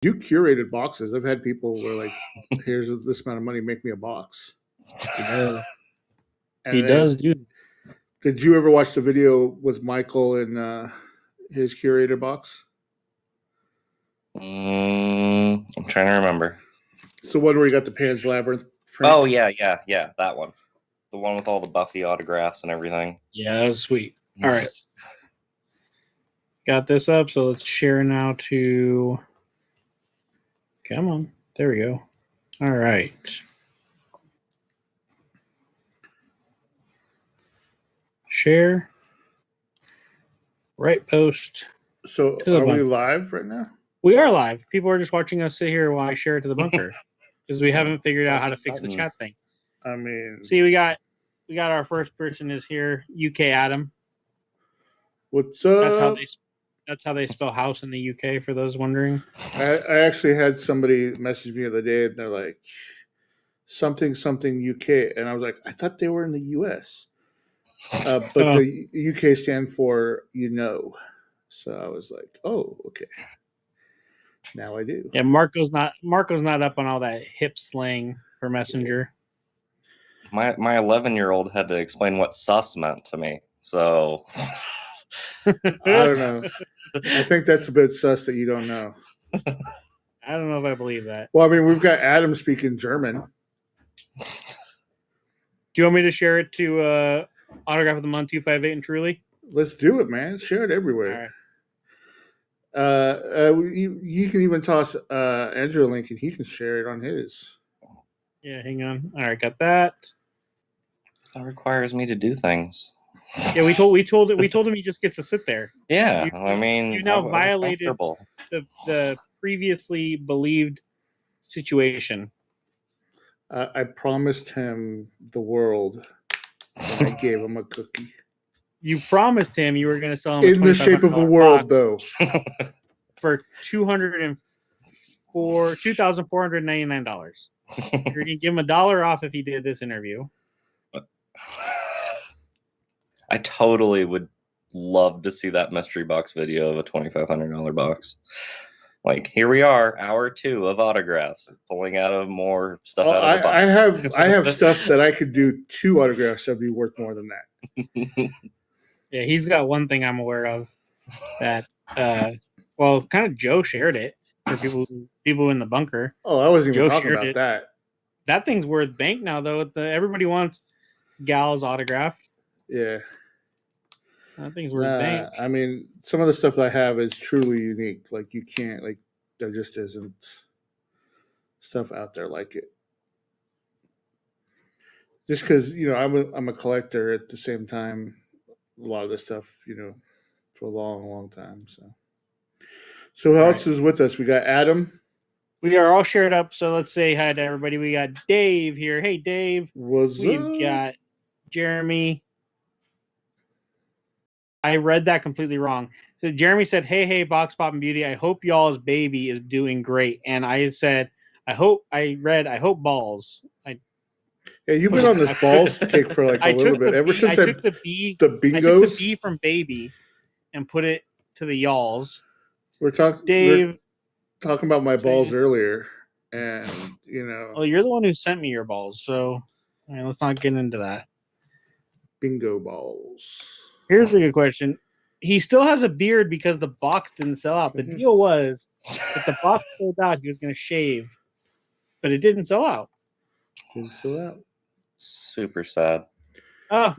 You curated boxes. I've had people where like, here's this amount of money, make me a box. He does. And He does, dude. Did you ever watch the video with Michael and his curator box? I'm trying to remember. So one where you got the Pan's Labyrinth print? Oh yeah, that one. The one with all the Buffy autographs and everything. Yeah, that was sweet. All right. Got this up, so let's share now to... Come on. There we go. All right. Share. Right post. So are we live right now? We are live. People are just watching us sit here while I share it to the bunker because we haven't figured out how to fix the chat thing. I mean, see, we got our first person is here, UK Adam. What's up? That's how they spell house in the UK. For those wondering, I actually had somebody message me the other day, and they're like, something UK, and I was like, I thought they were in the US, but the UK stand for So I was like, oh, okay. Now I do. Yeah, Marco's not up on all that hip slang for Messenger. My 11-year-old had to explain what sus meant to me. So I don't know. I think that's a bit sus that you don't know. I don't know if I believe that. Well, I mean, we've got Adam speaking German. Do you want me to share it to Autograph of the Month 258 and Truly? Let's do it, man. Share it everywhere. All right. You can even toss Andrew a link, and he can share it on his. Yeah, hang on. All right, got that. That requires me to do things. Yeah, we told him he just gets to sit there. Yeah, you now violated the previously believed situation. I promised him the world, and I gave him a cookie. You promised him you were going to sell him in the shape of a world, though, for $2,499. You're going to give him $1 off if he did this interview. I totally would love to see that mystery box video of a $2,500 box. Like, here we are, hour 2 of autographs, pulling out of more stuff out of the box. I have stuff that I could do 2 autographs that'd be worth more than that. Yeah, he's got one thing I'm aware of that, kind of Joe shared it for people in the bunker. Oh, I wasn't even talking about that. That thing's worth bank now, though. Everybody wants Gal's autograph. Yeah. That thing's worth bank. I mean, some of the stuff that I have is truly unique. Like, you can't, there just isn't stuff out there like it. Just because, I'm a collector at the same time. A lot of this stuff, for a long, long time. So who else is with us? We got Adam. We are all shared up, so let's say hi to everybody. We got Dave here. Hey, Dave. We've got Jeremy. I read that completely wrong. So Jeremy said, hey, Box Pop and Beauty, I hope y'all's baby is doing great. And I said, I hope balls. Yeah, you've been on this balls kick for a little bit. Ever since I took the B, the bingos. I took the B from baby and put it to the y'alls. We're talking about my balls earlier, and Well, you're the one who sent me your balls, so let's not get into that. Bingo balls. Here's a good question. He still has a beard because the box didn't sell out. The deal was if the box sold out, he was going to shave, but it didn't sell out. Didn't sell out. Super sad. Oh,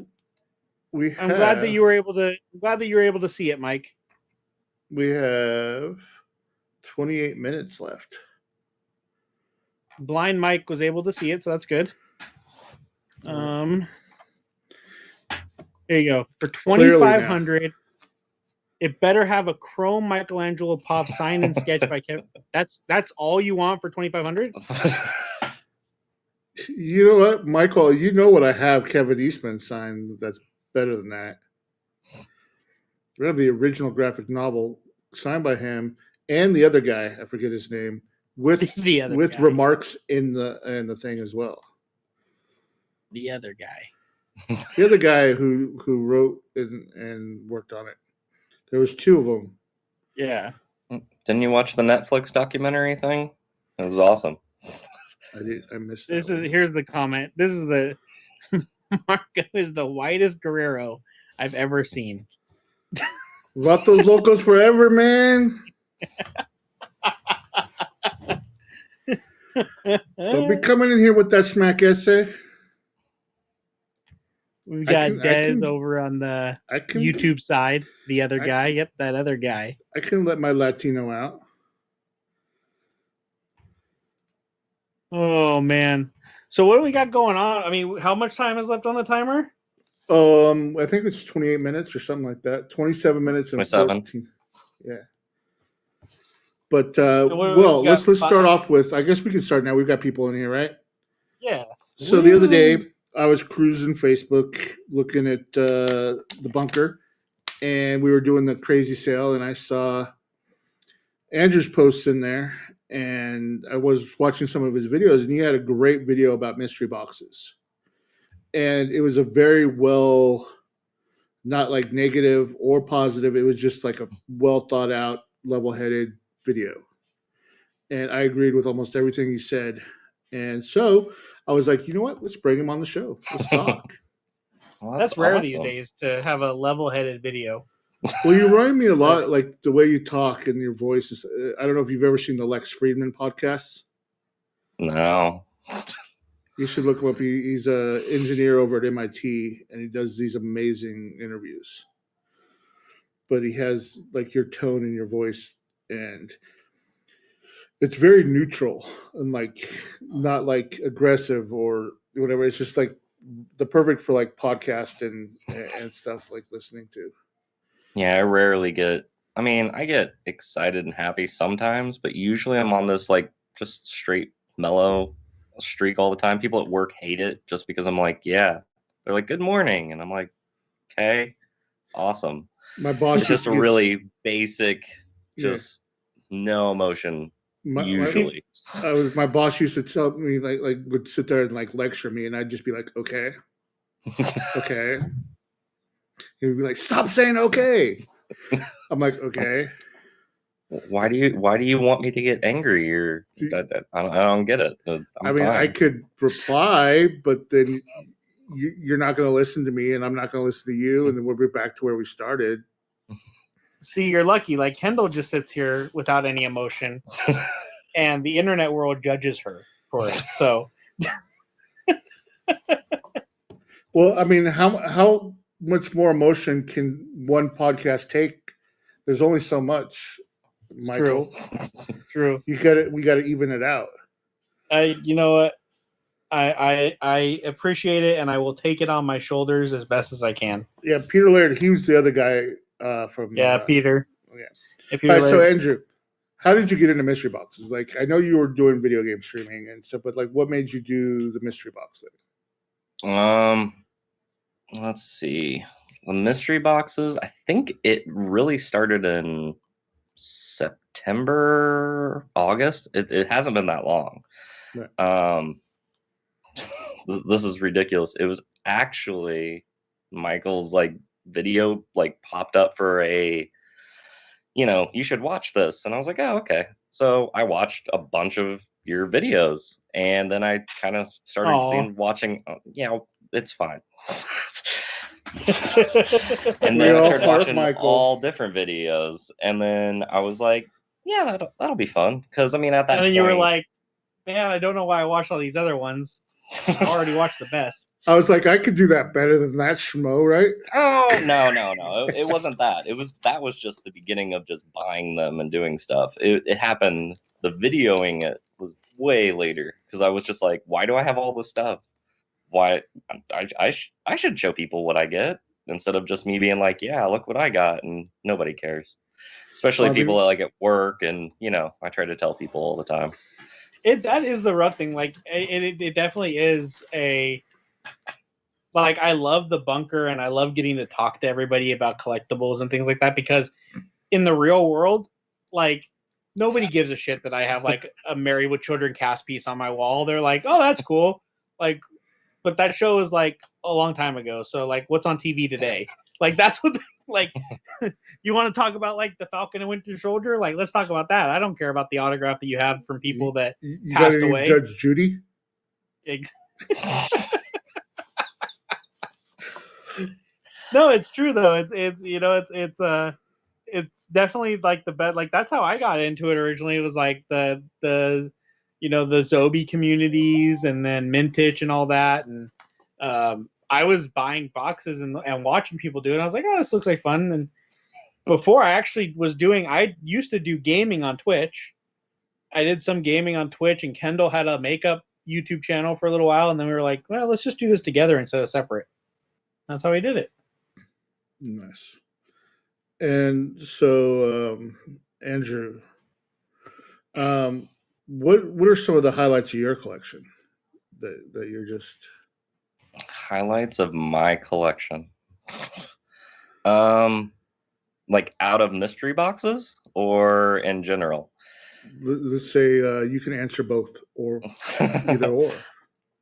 I'm glad that you were able to see it, Mike. We have 28 minutes left. Blind Mike was able to see it, so that's good. There you go. For $2,500, it better have a chrome Michelangelo Pop signed and sketched by Kevin. That's all you want for $2,500? You know what, Michael? You know what I have Kevin Eastman signed that's better than that. We have the original graphic novel signed by him and the other guy, I forget his name, with remarks in the thing as well. The other guy. The other guy who wrote and worked on it. There was 2 of them. Yeah. Didn't you watch the Netflix documentary thing? It was awesome. I missed that. Here's the comment. This is the Marco is the whitest Guerrero I've ever seen. Vatos Locos forever, man. Don't be coming in here with that smack essay. We've got Dez over on the I can YouTube side. The other guy. Yep, that other guy. I can let my Latino out. Oh man. So what do we got going on? I mean, how much time is left on the timer? I think it's 28 minutes or something like that. 27 minutes and 27. 14. Yeah. But well, let's start off with. I guess we can start now. We've got people in here, right? Yeah. So the other day, I was cruising Facebook, looking at the bunker, and we were doing the crazy sale, and I saw Andrew's posts in there, and I was watching some of his videos, and he had a great video about mystery boxes, and it was a very well, not like negative or positive. It was just like a well thought out, level headed video, and I agreed with almost everything he said, and so I was like, you know what? Let's bring him on the show. Let's talk. Well, that's rare these days to have a level-headed video. Well, you remind me a lot, like the way you talk and your voice is. I don't know if you've ever seen the Lex Friedman podcasts. No. You should look him up. He's an engineer over at MIT, and he does these amazing interviews. But he has like your tone in your voice, and it's very neutral and like not like aggressive or whatever. It's just like the perfect for like podcast and stuff like listening to. Yeah, I rarely get. I mean, I get excited and happy sometimes, but usually I'm on this like just straight mellow streak all the time. People at work hate it just because I'm like, yeah. They're like, good morning, and I'm like, okay, awesome. My boss it's just a really basic, just no emotion. Usually, my boss used to tell me like would sit there and like lecture me, and I'd just be like, okay, okay. He would be like, stop saying okay. I'm like, okay. Why do you want me to get angry? Or I don't get it. I mean, fine. I could reply, but then you're not going to listen to me, and I'm not going to listen to you, and then we'll be back to where we started. See, you're lucky. Like Kendall just sits here without any emotion, and the internet world judges her for it. So, well, I mean, how much more emotion can one podcast take? There's only so much, Michael. True. We got to even it out. You know what? I appreciate it, and I will take it on my shoulders as best as I can. Yeah, Peter Laird. He was the other guy from. Yeah, Peter. Yeah. All right, so Andrew, how did you get into mystery boxes? Like, I know you were doing video game streaming and stuff, but like, what made you do the mystery box thing? Let's see. The mystery boxes, I think it really started in September, August. It hasn't been that long. Right. This is ridiculous. It was actually Michael's like video like popped up for a, you should watch this. And I was like, oh, okay. So I watched a bunch of your videos, and then I kind of started watching, it's fine. And then I started watching all different videos, and then I was like, yeah, that'll be fun. Because I mean, at that point, you were like, man, I don't know why I watched all these other ones. I already watched the best. I was like, I could do that better than that schmo, right? Oh no! It wasn't that. That was just the beginning of just buying them and doing stuff. It happened. The videoing it was way later because I was just like, why do I have all this stuff? Why I should show people what I get instead of just me being like, yeah, look what I got, and nobody cares. Especially people that like at work, and I try to tell people all the time. That is the rough thing. Like it definitely is a. Like, I love the bunker, and I love getting to talk to everybody about collectibles and things like that, because in the real world, like, nobody gives a shit that I have like a Married with Children cast piece on my wall. They're like, oh, that's cool. Like, but that show is like a long time ago. So like, what's on TV today? Like, that's what Like, you want to talk about like the Falcon and Winter Soldier? Like, let's talk about that. I don't care about the autograph that you have from people that You passed got any away. Judge Judy? No, it's true though. It's definitely like the best. Like, that's how I got into it originally. It was like the the Zobi communities and then Mintich and all that. And I was buying boxes and watching people do it. I was like, oh, this looks like fun. And before I actually I used to do gaming on Twitch. I did some gaming on Twitch, and Kendall had a makeup YouTube channel for a little while. And then we were like, well, let's just do this together instead of separate. That's how we did it. Nice. And so, Andrew, what are some of the highlights of your collection that you're just Highlights of my collection. Like out of mystery boxes or in general? let's say you can answer both or either or.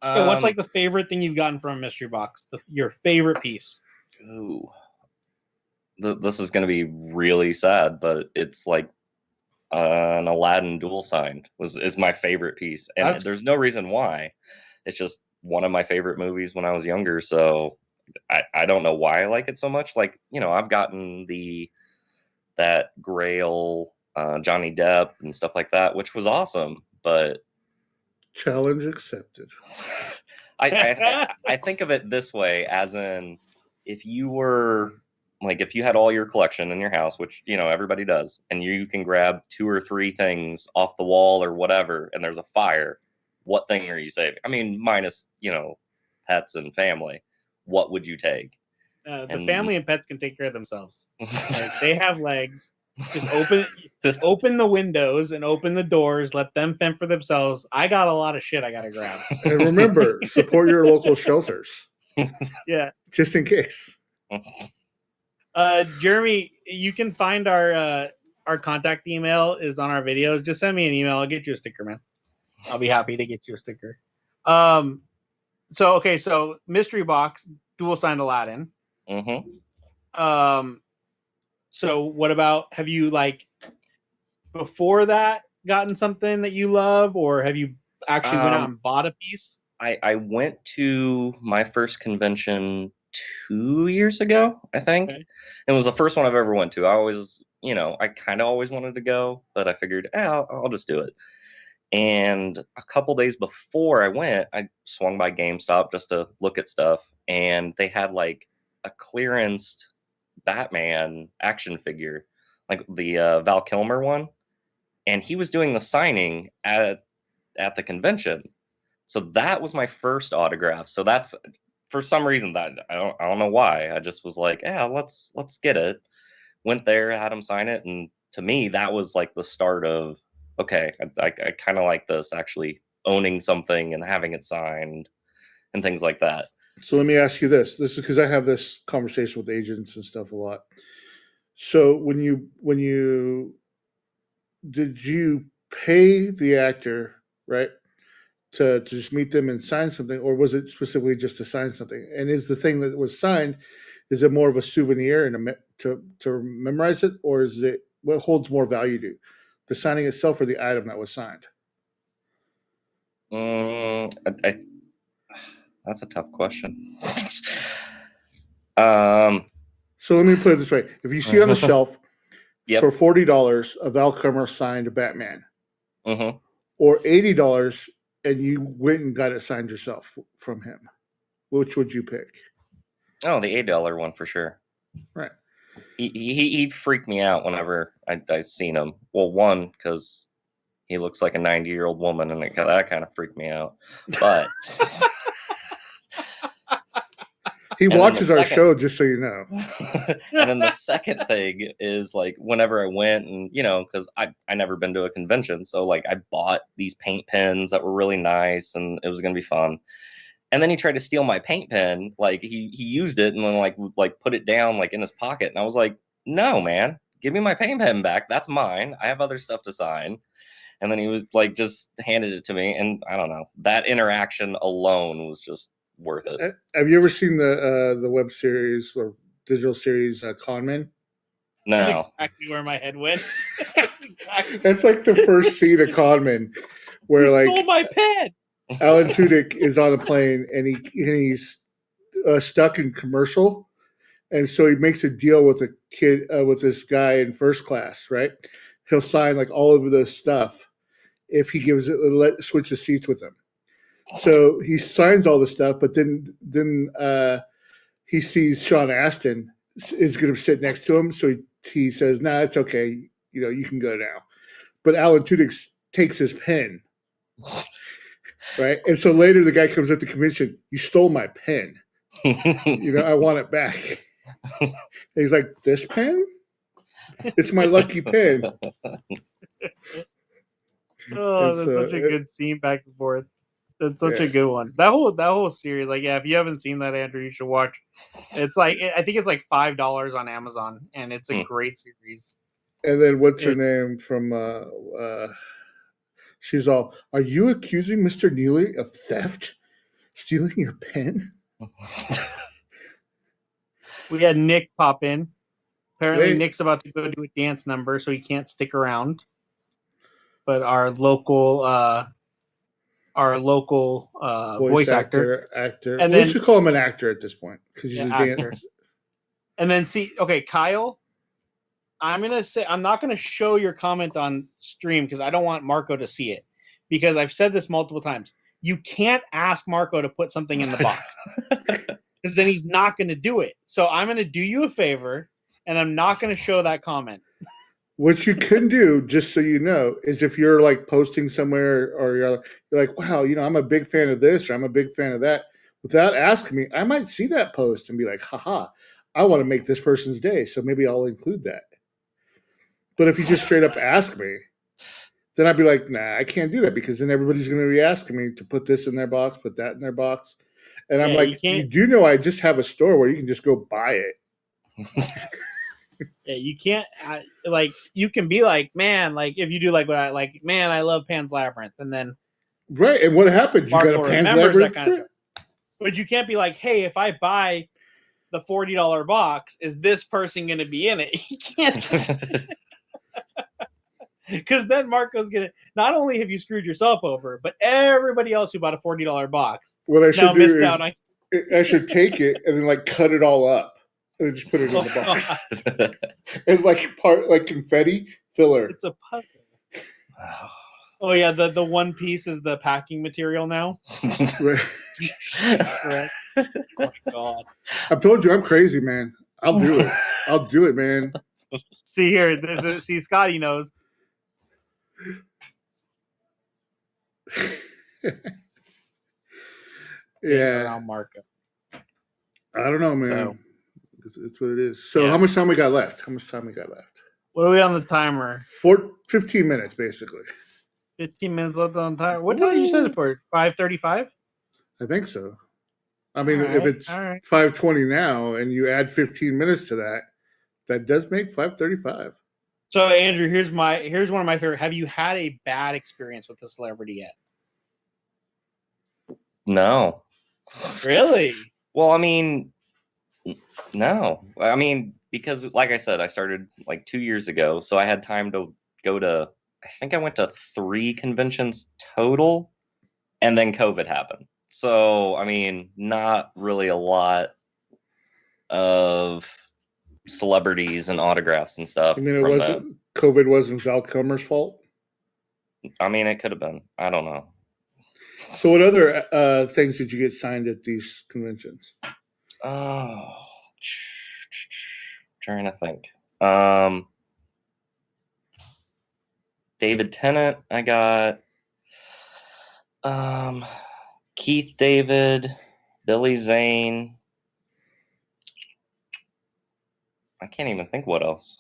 Yeah, what's like the favorite thing you've gotten from a mystery box? Your favorite piece? Ooh. This is going to be really sad, but it's like an Aladdin dual signed is my favorite piece, and there's no reason why. It's just one of my favorite movies when I was younger, so I don't know why I like it so much. Like, I've gotten that Grail, Johnny Depp and stuff like that, which was awesome, but challenge accepted. I think of it this way, as in, if you had all your collection in your house, which everybody does, and you can grab 2 or 3 things off the wall or whatever, and there's a fire, what thing are you saving? I mean, minus pets and family, what would you take? The family and pets can take care of themselves. Like, they have legs. Just open the windows and open the doors. Let them fend for themselves. I got a lot of shit I gotta grab. And remember, support your local shelters. Yeah, just in case. Jeremy, you can find our contact email is on our videos. Just send me an email. I'll get you a sticker, man. I'll be happy to get you a sticker. So mystery box, dual signed Aladdin. Mm-hmm. So what about, have you like before that gotten something that you love, or have you actually went out and bought a piece? I went to my first convention 2 years ago, I think. Okay. It was the first one I've ever went to. I kind of always wanted to go, but I figured, I'll just do it. And a couple days before I went, I swung by GameStop just to look at stuff, and they had like a clearanced Batman action figure, like the Val Kilmer one, and he was doing the signing at the convention. So that was my first autograph. So that's, for some reason, that I don't know why. I just was like, let's get it. Went there, had him sign it, and to me, that was like the start of, okay, I kind of like this, actually owning something and having it signed and things like that. So let me ask you this. This is because I have this conversation with agents and stuff a lot. So when you did you pay the actor, right, to just meet them and sign something, or was it specifically just to sign something? And is the thing that was signed, is it more of a souvenir and to memorize it, or is it what holds more value to you, the signing itself or the item that was signed? That's a tough question. So let me put it this way: if you see on the shelf Yep. for $40 a Val Kilmer signed Batman, or $80 and you went and got it signed yourself from him, which would you pick? Oh, the $8 one for sure. Right. He freaked me out whenever I seen him. Well, one, because he looks like a 90-year-old woman, and that kind of freaked me out. But he watches our show, just so you know. And then the second thing is, like, whenever I went, and because I never been to a convention, so like I bought these paint pens that were really nice, and it was gonna be fun. And then he tried to steal my paint pen. Like, he used it and then like put it down like in his pocket. And I was like, no, man, give me my paint pen back. That's mine. I have other stuff to sign. And then he was like, just handed it to me. And I don't know, that interaction alone was just worth it. Have you ever seen the web series or digital series Conman? No. That's exactly where my head went. Exactly. That's like the first scene of Conman, where You like stole my pen. Alan Tudyk is on a plane and he's stuck in commercial, and so he makes a deal with a kid with this guy in first class. Right, he'll sign like all of the stuff if he gives it switches seats with him. So he signs all the stuff, but then he sees Sean Astin is going to sit next to him, so he says, "Nah, it's okay. You know, you can go now." But Alan Tudyk takes his pen, right? And so later the guy comes at the convention. You stole my pen. You know, I want it back. And he's like, "This pen? It's my lucky pen." Oh, And that's so such a good scene back and forth. That's such Yeah. a good one. That whole series, like, yeah, if you haven't seen that, Andrew, you should watch. It's like I think it's like $5 on Amazon, and it's a great series. And then what's her name from? She's all, "Are you accusing Mr. Neely of theft, stealing your pen?" We had Nick pop in. Apparently, Hey. Nick's about to go do a dance number, so he can't stick around. But our local voice actor, and and we then should call him an actor at this point because he's Yeah, a actor. dance. and then okay, Kyle. I'm not gonna show your comment on stream because I don't want Marco to see it. Because I've said this multiple times. You can't ask Marco to put something in the box because then he's not going to do it. So I'm going to do you a favor, and I'm not going to show that comment. What you can do, just so you know, is if you're like posting somewhere or you're like, "Wow, you know, I'm a big fan of this or I'm a big fan of that," without asking me, I might see that post and be like, "Haha, I want to make this person's day, so maybe I'll include that." But if you just straight up ask me, then I'd be like, "Nah, I can't do that," because then everybody's going to be asking me to put this in their box, put that in their box. And I'm like, you do know I just have a store where you can just go buy it. Yeah, you can't like you can be like, man, like if you do like what I like, man, I love Pan's Labyrinth, and then right. And what happens? You got a Pan's Labyrinth, kind of stuff. But you can't be like, hey, if I buy the $40 box, is this person going to be in it? You can't. Because then Marco's gonna not only have you screwed yourself over, but everybody else who bought a $40 box what I should do is out on... I should take it and then like cut it all up and then just put it in the box. It's like like confetti filler. It's a puzzle. Oh yeah, the one piece is the packing material now. Right. Right. Oh my god! I've told you I'm crazy, man. I'll do it. I'll do it, man. See here, see Scotty knows. Yeah, Marco. I don't know, man. It's what it is. So, how much time we got left? What are we on the timer? 15 minutes, basically. 15 minutes left on the timer. What time did you set it for? 5:35? I think so. I mean, if it's 5:20 now, and you add 15 minutes to that, that does make 5:35. So, Andrew, here's one of my favorite. Have you had a bad experience with a celebrity yet? No. Really? Well, I mean, no. I mean, because like I said, I started like 2 years ago, so I had time to go to, I think I went to 3 conventions total, and then COVID happened. So, I mean, not really a lot of celebrities and autographs and stuff. I mean, COVID wasn't Val Kilmer's fault? I mean, it could have been. I don't know. So what other things did you get signed at these conventions? Oh, trying to think. David Tennant, I got. Keith David, Billy Zane. I can't even think what else.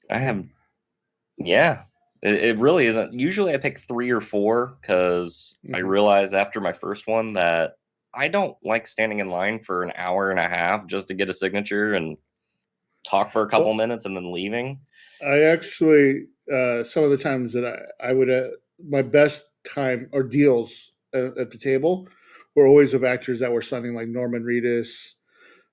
I have. Yeah. It really isn't. Usually I pick 3 or 4 because I realized after my first one that I don't like standing in line for an hour and a half just to get a signature and talk for a couple minutes and then leaving. I actually, some of the times that I would, my best time or deals at the table were always of actors that were signing like Norman Reedus,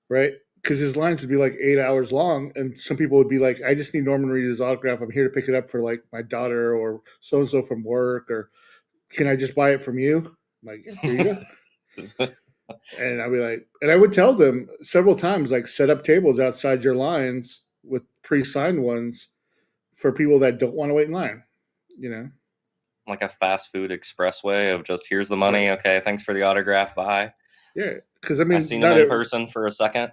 right? Because his lines would be like 8 hours long, and some people would be like, "I just need Norman Reedus' autograph. I'm here to pick it up for like my daughter or so and so from work, or can I just buy it from you?" I'm like, "Here you go." And I'd be like, and I would tell them several times, like, set up tables outside your lines with pre-signed ones for people that don't want to wait in line. You know, Like a fast food expressway of just here's the money. Okay, thanks for the autograph. Bye. yeah, because I I mean, seen him not in every, person for a second.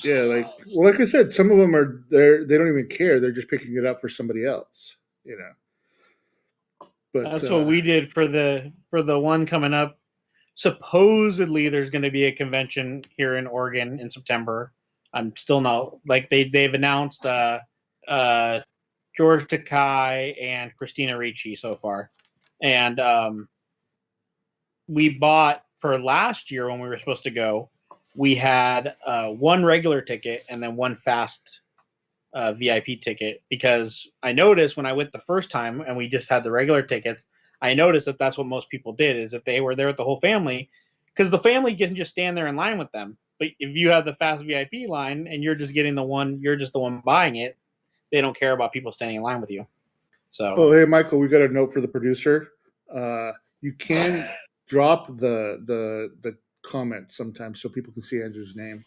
yeah, like I said, some of them are there. They don't even care. They're just picking it up for somebody else. You know, but That's what we did for the one coming up. Supposedly, there's going to be a convention here in Oregon in September. I'm still not like they've announced George Takai and Christina Ricci so far, and we bought for last year when we were supposed to go. We had one regular ticket and then one fast VIP ticket because I noticed when I went the first time and we just had the regular tickets, I noticed that that's what most people did is if they were there with the whole family, because the family can just stand there in line with them. But if you have the fast VIP line and you're just getting the one, you're just the one buying it, they don't care about people standing in line with you. So, oh, hey, Michael, we got a note for the producer. You can drop the comments sometimes so people can see Andrew's name.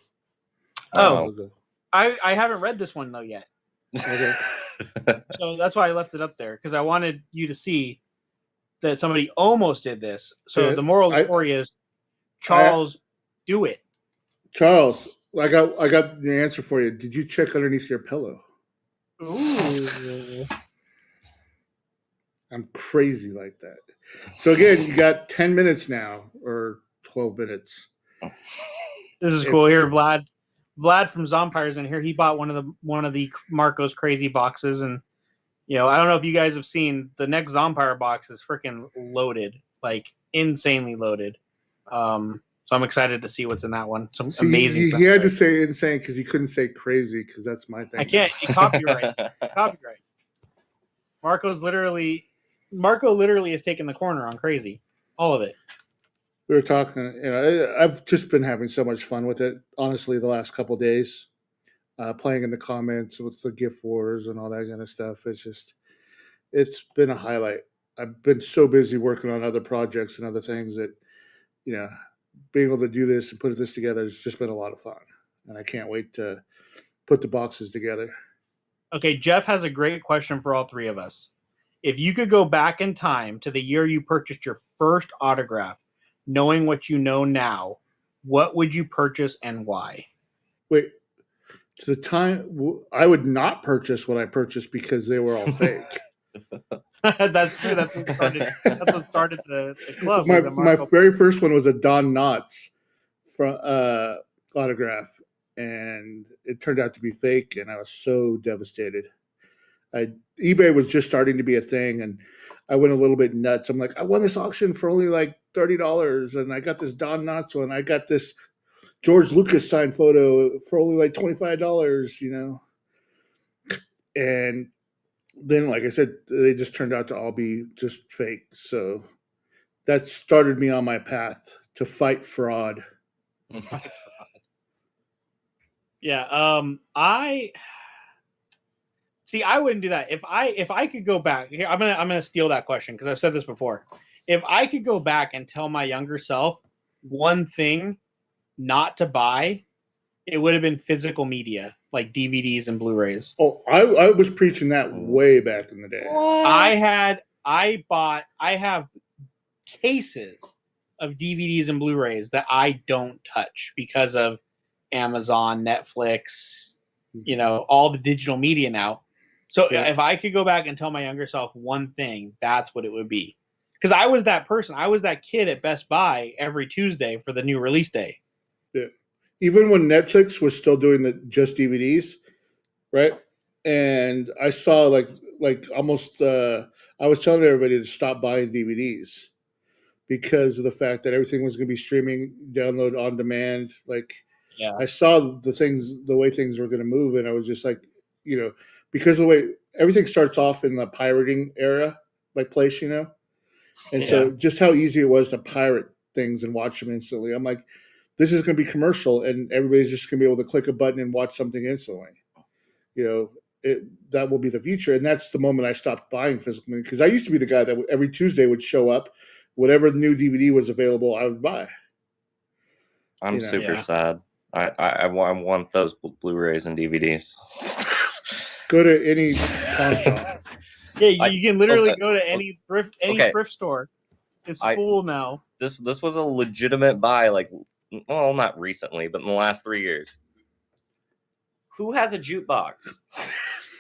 Oh, I haven't read this one though yet. Okay. So that's why I left it up there because I wanted you to see that somebody almost did this. So Yeah, the moral of the story is, Charles, do it. Charles, I got the answer for you. Did you check underneath your pillow? Ooh. I'm crazy like that. So again, you got 10 minutes now or 12 minutes. This is cool. Here, Vlad from Zompire's in here. He bought one of the Marco's crazy boxes, and you know, I don't know if you guys have seen the next Zompire box is freaking loaded, like insanely loaded. So I'm excited to see what's in that one. Some amazing. He had to say insane because he couldn't say crazy because that's my thing. I can't. Copyright. Copyright. Marco literally has taken the corner on crazy. All of it. We were talking. You know, I've just been having so much fun with it. Honestly, the last couple of days, playing in the comments with the gift wars and all that kind of stuff. It's been a highlight. I've been so busy working on other projects and other things that, you know, being able to do this and put this together has just been a lot of fun, and I can't wait to put the boxes together. Okay, Jeff has a great question for all three of us. If you could go back in time to the year you purchased your first autograph, knowing what you know now, what would you purchase and why? Wait, to the time I would not purchase what I purchased because they were all fake. That's true. That's what started the club. My very first one was a Don Knotts autograph, and it turned out to be fake, and I was so devastated. eBay was just starting to be a thing, and I went a little bit nuts. I'm like, I won this auction for only like $30, and I got this Don Knotts one. I got this George Lucas signed photo for only like $25, you know. And then, like I said, they just turned out to all be just fake. So that started me on my path to fight fraud. Yeah. I wouldn't do that. If I could go back here, I'm gonna steal that question because I've said this before. If I could go back and tell my younger self one thing not to buy, it would have been physical media like DVDs and Blu-rays. Oh, I was preaching that way back in the day. I have cases of DVDs and Blu-rays that I don't touch because of Amazon, Netflix, you know, all the digital media now. So if I could go back and tell my younger self one thing, that's what it would be. Because I was that person. I was that kid at Best Buy every Tuesday for the new release day. Yeah. Even when Netflix was still doing the just DVDs, right? And I saw like almost I was telling everybody to stop buying DVDs because of the fact that everything was going to be streaming, download on demand. Like, yeah, I saw the way things were going to move, and I was just like, you know, because of the way everything starts off in the pirating era, like place, you know, and so just how easy it was to pirate things and watch them instantly. I'm like, this is going to be commercial, and everybody's just going to be able to click a button and watch something instantly. That will be the future, and that's the moment I stopped buying physical because I used to be the guy that every Tuesday would show up, whatever new DVD was available, I would buy. I'm super sad. I want those Blu-rays and DVDs. Go to any pawn shop. Yeah, you can literally go to any thrift store. It's full now. This was a legitimate buy, not recently, but in the last 3 years. Who has a jukebox?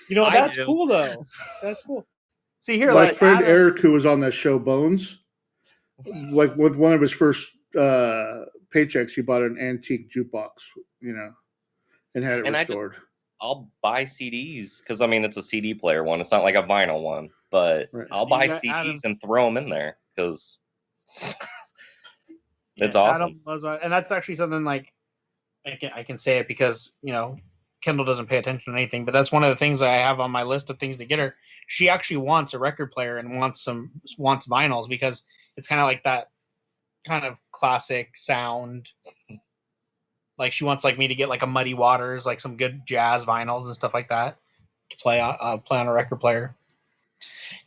That's cool though. That's cool. See here, my friend Adam, Eric, who was on that show Bones, like with one of his first paychecks, he bought an antique jukebox, and had it restored. I'll buy CDs because it's a CD player one. It's not like a vinyl one, but I'll buy CDs and throw them in there because it's awesome. And that's actually something like I can say it because Kendall doesn't pay attention to anything, but that's one of the things that I have on my list of things to get her. She actually wants a record player and wants vinyls because it's kind of like that kind of classic sound. Like she wants me to get a Muddy Waters, some good jazz vinyls and stuff like that to play on a record player.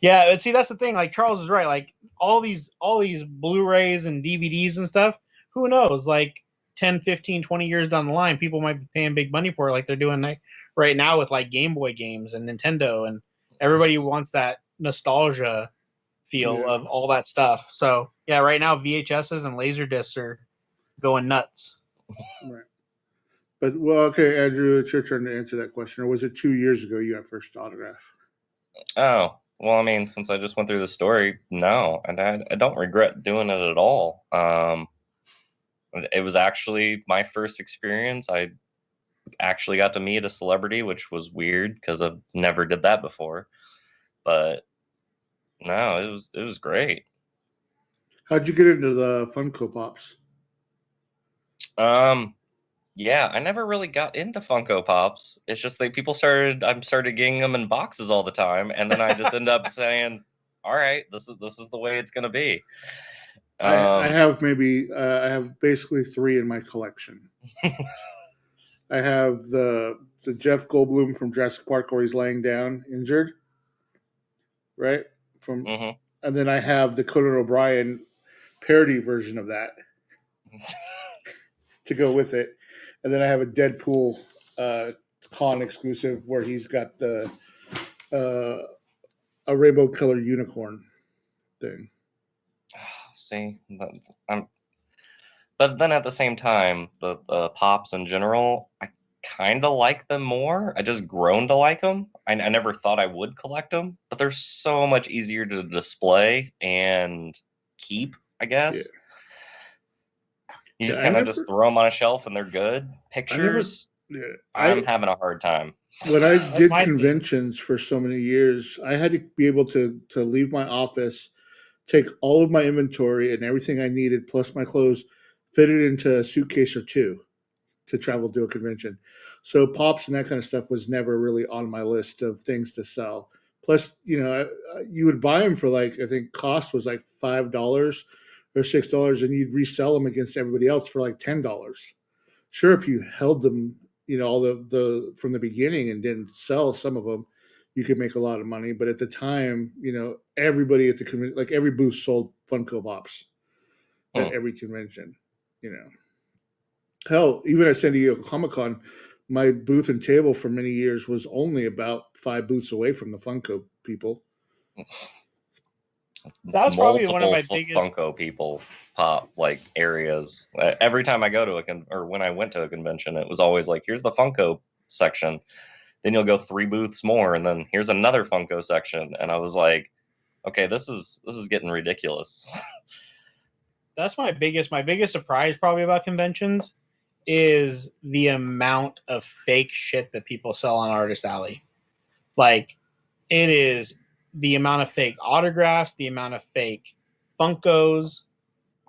Yeah, but see that's the thing. Charles is right. All these Blu-rays and DVDs and stuff. Who knows? 10, 15, 20 years down the line, people might be paying big money for it, like they're doing right now with Game Boy games and Nintendo, and everybody wants that nostalgia feel of all that stuff. So yeah, right now VHSs and Laserdiscs are going nuts. Right. But okay, Andrew, it's your turn to answer that question. Or was it 2 years ago you got first autograph? Oh, well, since I just went through the story, no, and I don't regret doing it at all. It was actually my first experience. I actually got to meet a celebrity, which was weird because I've never did that before. But no, it was great. How'd you get into the Funko Pops? Yeah, I never really got into Funko Pops. It's just I started getting them in boxes all the time, and then I just end up saying, "All right, this is the way it's gonna be." I have basically 3 in my collection. I have the Jeff Goldblum from Jurassic Park where he's laying down injured, right? And then I have the Conan O'Brien parody version of that to go with it. And then I have a Deadpool con exclusive where he's got a rainbow colored unicorn thing. See, but then at the same time, the Pops in general, I kind of like them more. I just grown to like them. I never thought I would collect them, but they're so much easier to display and keep, I guess. Yeah. You just kind of just throw them on a shelf and they're good. Pictures, I'm having a hard time. When I did conventions for so many years, I had to be able to leave my office, take all of my inventory and everything I needed, plus my clothes, fit it into a suitcase or 2 to travel to a convention. So Pops and that kind of stuff was never really on my list of things to sell. Plus, you would buy them for I think cost was $5 or $6, and you'd resell them against everybody else for $10. Sure, if you held them, all the from the beginning and didn't sell some of them, you could make a lot of money. But at the time, everybody at the convention, every booth sold Funko Pops at every convention. Hell, even at San Diego Comic-Con, my booth and table for many years was only about 5 booths away from the Funko people. That was probably one of my biggest Funko people pop areas. Every time I go to or when I went to a convention, it was always here's the Funko section. Then you'll go 3 booths more, and then here's another Funko section. And I was like, okay, this is getting ridiculous. That's my biggest surprise probably about conventions is the amount of fake shit that people sell on Artist Alley. It is the amount of fake autographs, the amount of fake Funkos,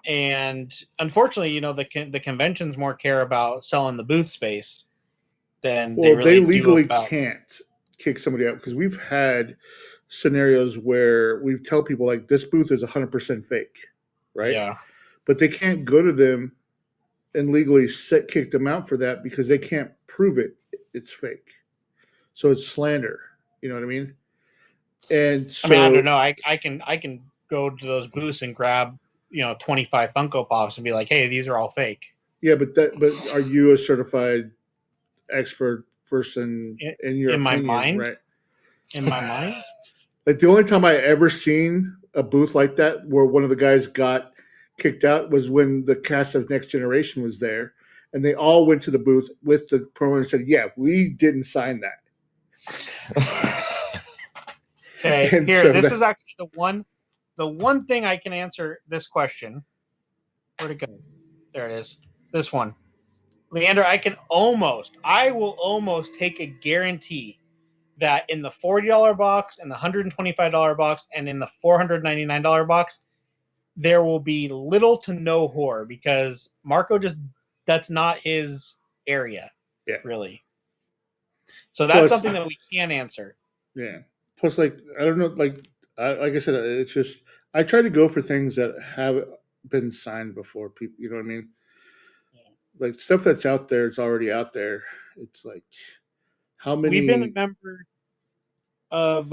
and unfortunately, the conventions more care about selling the booth space than they legally can't kick somebody out because we've had scenarios where we tell people this booth is 100% fake, right? Yeah. But they can't go to them and legally kicked them out for that because they can't prove it's fake. So it's slander. You know what I mean? And so, I mean, I don't know. I can go to those booths and grab 25 Funko Pops and be like, hey, these are all fake. yeah, but are you a certified expert person in your in my opinion, mind? right? In my mind, Like the only time I ever seen a booth like that where one of the guys got kicked out was when the cast of Next Generation was there, and they all went to the booth with the promo and said, "Yeah, we didn't sign that." okay, And here, so this that- is actually the one thing I can answer this question. Where'd it go? There it is. This one. Leander, I will almost take a guarantee that in the $40 box, in the $125 box, and in the $499 box, there will be little to no horror because Marco that's not his area, really. So that's Plus- something that we can answer. Yeah. Plus, like I don't know, like I said, it's just I try to go for things that have been signed before. People, you know what I mean? Like stuff that's out there, it's already out there. It's like how many? We've been a member of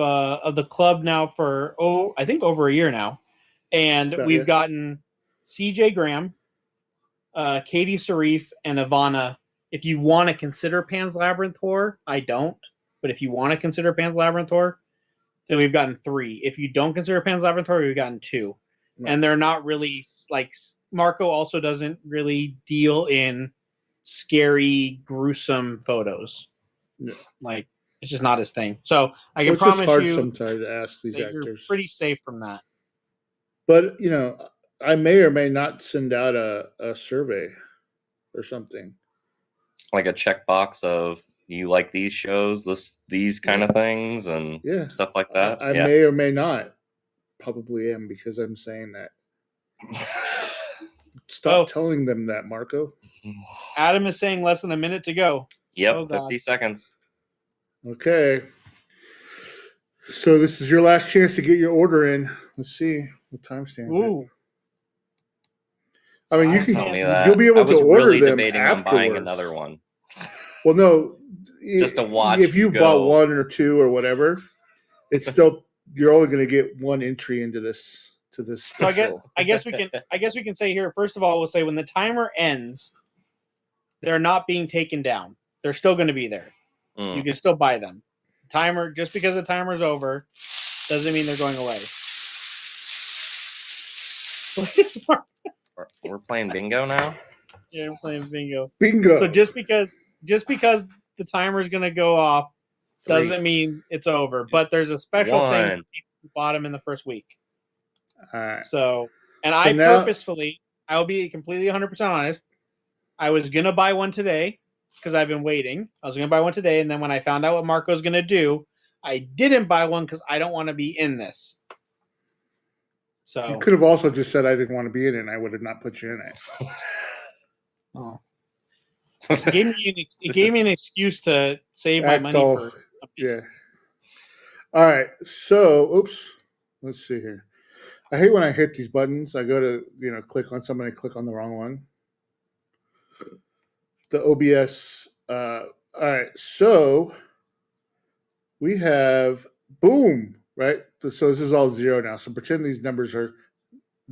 the club now for I think over a year now, and we've gotten CJ Graham, Katie Sarif, and Ivana. If you want to consider Pan's Labyrinth horror, I don't. But if you want to consider Pan's Labyrinth horror, then we've gotten 3. If you don't consider Pan's Labyrinth horror, we've gotten 2. Right. And they're not really like Marco also doesn't really deal in scary, gruesome photos. Yeah. Like it's just not his thing. So I can it's promise just hard you sometimes to ask these actors. You're pretty safe from that. But I may or may not send out a survey or something. Like a checkbox of you like these shows, these kind of things, and stuff like that. I may or may not. Probably am because I'm saying that. Stop telling them that, Marco. Adam is saying less than a minute to go. Yep, 50 seconds. Okay. So this is your last chance to get your order in. Let's see what timestamp. Ooh. I mean, you'll be able to order really them debating afterwards. on buying another one. Well, no, just to watch. If you've bought 1 or 2 or whatever, it's still you're only going to get 1 entry into this special. So I guess we can say here. First of all, we'll say when the timer ends, they're not being taken down. They're still going to be there. You can still buy them. Timer, just because the timer's over, doesn't mean they're going away. We're playing bingo now? Yeah, we're playing bingo. Bingo. So just because the timer is going to go off doesn't mean it's over. But there's a special thing for people who bought them in the first week. All right. So purposefully, I will be completely 100% honest. I was going to buy one today because I've been waiting. I was going to buy one today. And then when I found out what Marco's going to do, I didn't buy one because I don't want to be in this. So you could have also just said I didn't want to be in it and I would have not put you in it. Oh. It gave me an excuse to save my money yeah. All right. So, oops. Let's see here. I hate when I hit these buttons. I go to, click on somebody, click on the wrong one. The OBS. All right. So we have boom, right? So this is all 0 now. So pretend these numbers are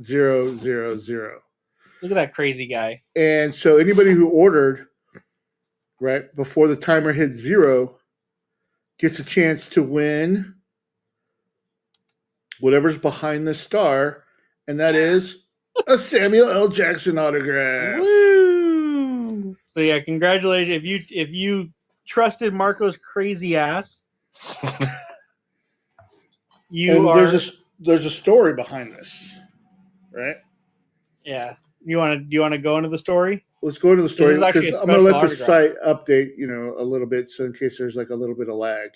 0, 0, 0. Look at that crazy guy. And so anybody who ordered, right, before the timer hits 0 gets a chance to win whatever's behind the star, and that is a Samuel L. Jackson autograph. Woo! So yeah, congratulations. If you trusted Marco's crazy ass, there's a story behind this, right? Yeah. Do you want to go into the story? Let's go into the story because I'm going to let the autograph. site update, a little bit, so in case there's like a little bit of lag.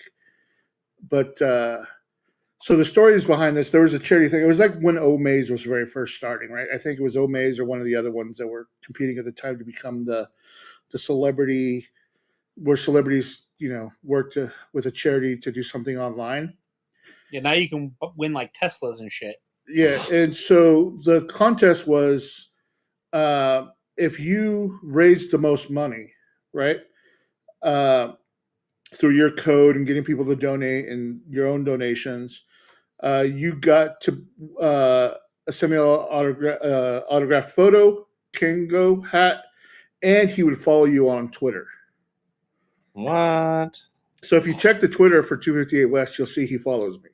But so the story is behind this. There was a charity thing. It was like when Omaze was very first starting, right? I think it was Omaze or one of the other ones that were competing at the time to become the celebrity, where celebrities, worked with a charity to do something online. Yeah, now you can win like Teslas and shit. Yeah, and so the contest was if you raise the most money, right, through your code and getting people to donate and your own donations, you got to a Samuel autographed photo, Kingo hat, and he would follow you on Twitter. What? So if you check the Twitter for 258 West, you'll see he follows me.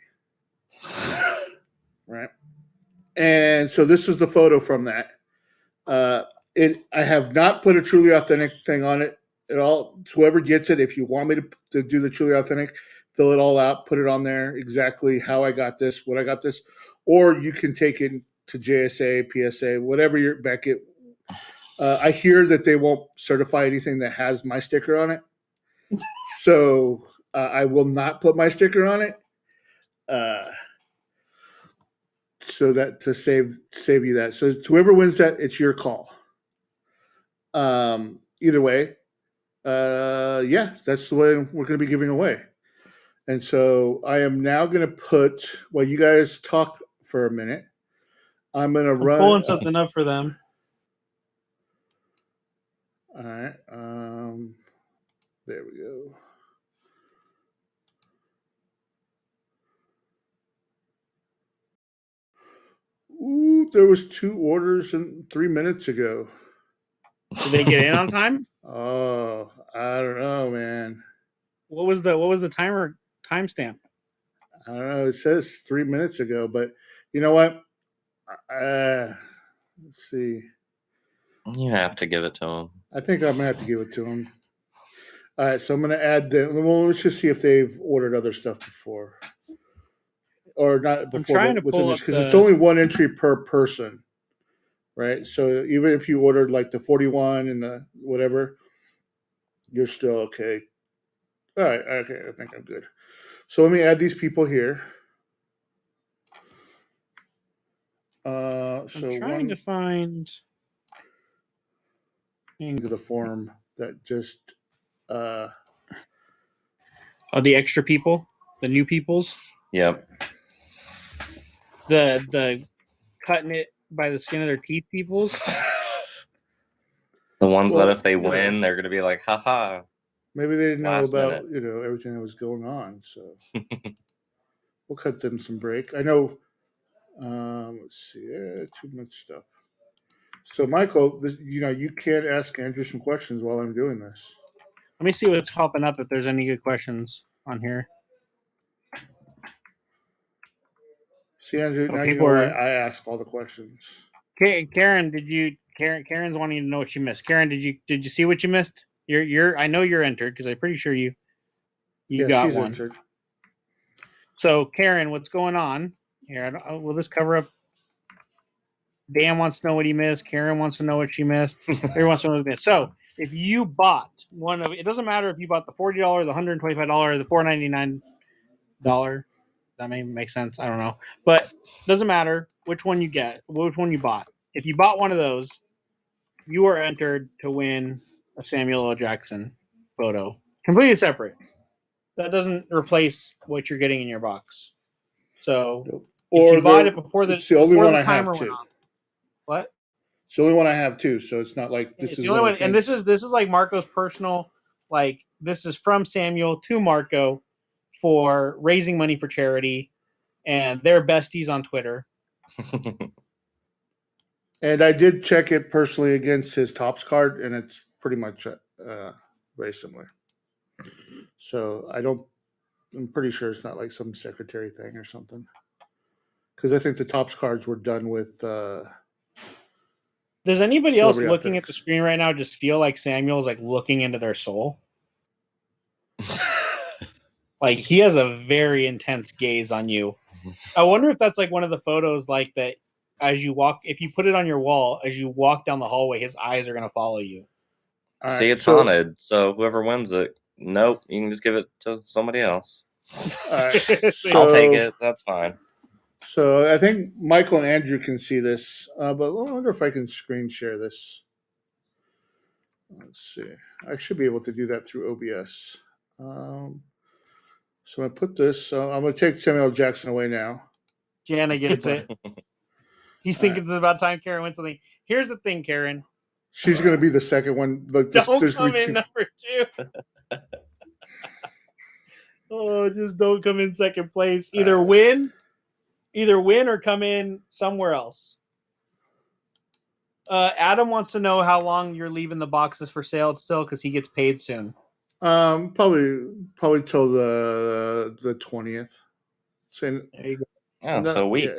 Right. And so this is the photo from that. I have not put a truly authentic thing on it at all. Whoever gets it, if you want me to do the truly authentic, fill it all out, put it on there exactly how I got this, what I got this, or you can take it to JSA, PSA, whatever your Beckett. I hear that they won't certify anything that has my sticker on it, so I will not put my sticker on it. So that to save you that. So whoever wins that, it's your call. Either way, yeah, that's the way we're going to be giving away. And so I am now going to put, while you guys talk for a minute, I'm going to run. Pulling something up for them. All right. There we go. Ooh, there was 2 orders 3 minutes ago. Did they get in on time? Oh, I don't know, man. What was the timestamp? I don't know. It says 3 minutes ago, but you know what? Let's see. You have to give it to him. I think I'm gonna have to give it to him. All right, so I'm gonna add the. Well, let's just see if they've ordered other stuff before, or not before. I'm trying to within pull this up because it's only 1 entry per person, right? So even if you ordered like the 41 and the whatever, you're still okay. All right, okay, I think I'm good. So let me add these people here. So I'm trying to find the form that just the extra people, the new peoples. Yep. The cutting it by the skin of their teeth peoples. The ones Well, that if they yeah. win, they're gonna be like, haha. Maybe they didn't know Last about minute. everything that was going on. So we'll cut them some break. I know. Let's see. 2 minutes stuff. So Michael, you can't ask Andrew some questions while I'm doing this. Let me see what's popping up if there's any good questions on here. See, Andrew, now you people know why are- I ask all the questions. Karen, Karen's wanting to know what you missed. Karen, did you see what you missed? I know you're entered because I'm pretty sure you got she's one. entered. So Karen, what's going on here? Will this cover up? Dan wants to know what he missed. Karen wants to know what she missed. Everyone wants to know what he missed. So if you bought one of, it doesn't matter if you bought the $40, the $125, the $499. That may make sense. I don't know, but doesn't matter which one you get, which one you bought. If you bought one of those, you are entered to win a Samuel L. Jackson photo, completely separate. That doesn't replace what you're getting in your box. So Nope. if you bought it before it's the only before one the I have timer went too. on. What? It's the only one I have too. So it's not like this It's is the only one one, and this is like Marco's personal. Like this is from Samuel to Marco for raising money for charity, and they're besties on Twitter. And I did check it personally against his Topps card, and it's pretty much very similar. So I'm pretty sure it's not like some secretary thing or something. Because I think the Topps cards were done with. Does anybody else Celebrity looking at the Athletics. screen right now just feel like Samuel's like looking into their soul? Like he has a very intense gaze on you. I wonder if that's like one of the photos like that as you walk, if you put it on your wall, as you walk down the hallway, his eyes are going to follow you. All See, right, it's haunted. So whoever wins it, nope, you can just give it to somebody else. All right, I'll take it. That's fine. So I think Michael and Andrew can see this, but I wonder if I can screen share this. Let's see. I should be able to do that through OBS. So I put this. I'm going to take Samuel Jackson away now. Jana gets it. He's thinking it's about time Karen wins something. Here's the thing, Karen. She's going to be the second one. Like, Don't there's come gonna be in number 2. Oh, just don't come in second place. Either win or come in somewhere else. Adam wants to know how long you're leaving the boxes for sale still, because he gets paid soon. Probably till the 20th. There you go. Oh, so a week.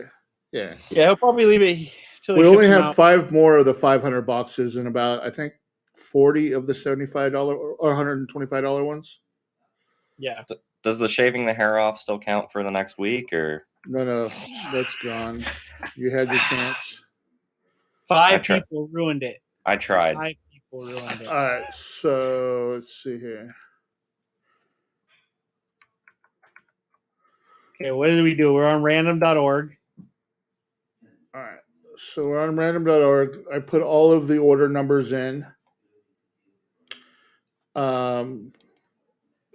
Yeah. Yeah, he'll probably leave it till he We only ships them have out. 5 more of the 500 boxes and about, I think, 40 of the $75 or $125 ones. Yeah. Does the shaving the hair off still count for the next week, or? No, that's gone. You had your chance. 5 people ruined it. I tried. 5 people ruined it. All right, so let's see here. Okay, what did we do? We're on random.org. All right, so we're on random.org. I put all of the order numbers in.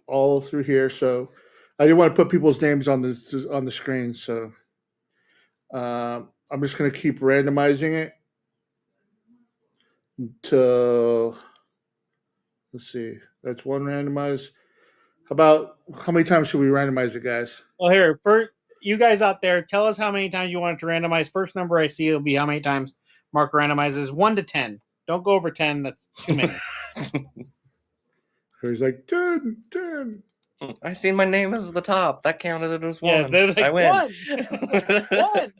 All through here. So I didn't want to put people's names on the screen. So I'm just going to keep randomizing it until, let's see, that's one randomized. How many times should we randomize it, guys? Well, here, first, you guys out there, tell us how many times you want it to randomize. First number I see will be how many times Mark randomizes. 1 to 10. Don't go over 10. That's too many. He's like 10. I see my name as the top. That counted as 1. Yeah, they're like, I win. 1.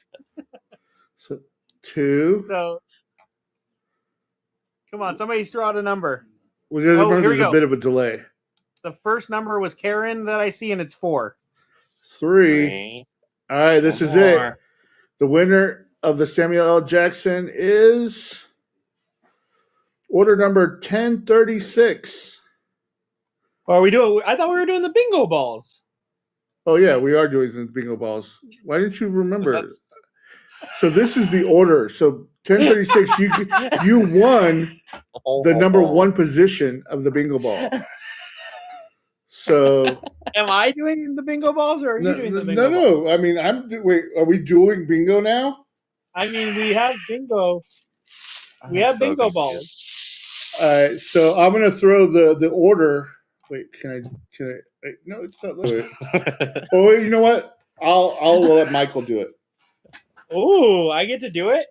So 2. So, come on, somebody throw out a number. Well, here we there's go. a bit of a delay. The first number was Karen that I see, and it's 4. 3. All right, this is it. The winner of the Samuel L. Jackson is order number 1036. Or are we doing? I thought we were doing the bingo balls. Oh yeah, we are doing the bingo balls. Why didn't you remember? So this is the order. So 1036, you won the number 1 position of the bingo ball. So am I doing the bingo balls, or are you doing the bingo balls? No. I mean, wait. Are we doing bingo now? I mean, we have bingo. We have bingo balls. All right. So I'm gonna throw the order. Wait, can I? Wait, no, it's not. Wait. Oh, wait, you know what? I'll let Michael do it. Oh, I get to do it?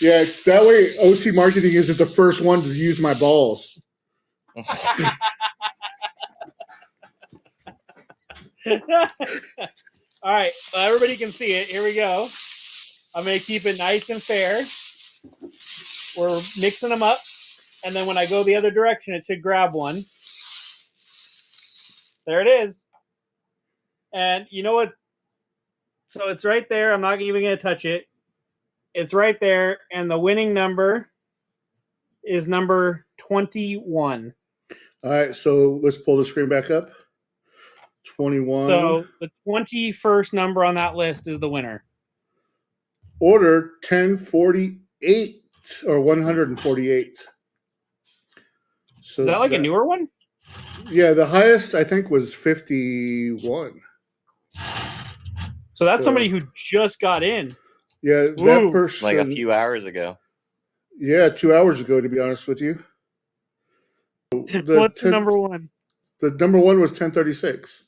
Yeah, that way OC Marketing isn't the first one to use my balls. All right, everybody can see it. Here we go. I'm going to keep it nice and fair. We're mixing them up, and then when I go the other direction, it should grab one. There it is. And you know what? So it's right there. I'm not even going to touch it. It's right there, and the winning number is number 21. All right, so let's pull the screen back up. 21. So the 21st number on that list is the winner. Order 1048 or 148. So is that like a newer one? Yeah, the highest I think was 51. So that's somebody who just got in. Yeah, that person. Like a few hours ago. Yeah, 2 hours ago, to be honest with you. What's the number 1? The number 1 was 1036.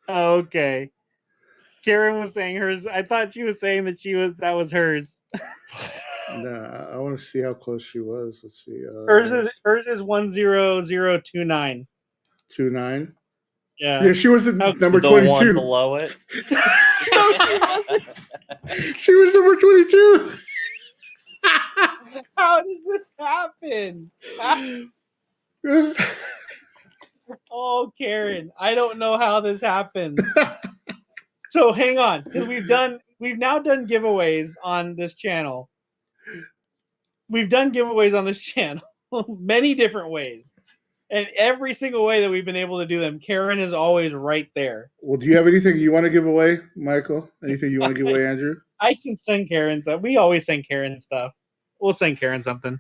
Okay. Karen was saying hers. I thought she was saying that was hers. Nah, I want to see how close she was. Let's see. Hers is 10029. 29. Yeah. Yeah, she was at number the 22. One below it. She was number 22. How does this happen? Oh, Karen, I don't know how this happened. So hang on, because we've now done giveaways on this channel. We've done giveaways on this channel many different ways. And every single way that we've been able to do them, Karen is always right there. Well, do you have anything you want to give away, Michael? Anything you want to give away, Andrew? I can send Karen stuff. We always send Karen stuff. We'll send Karen something.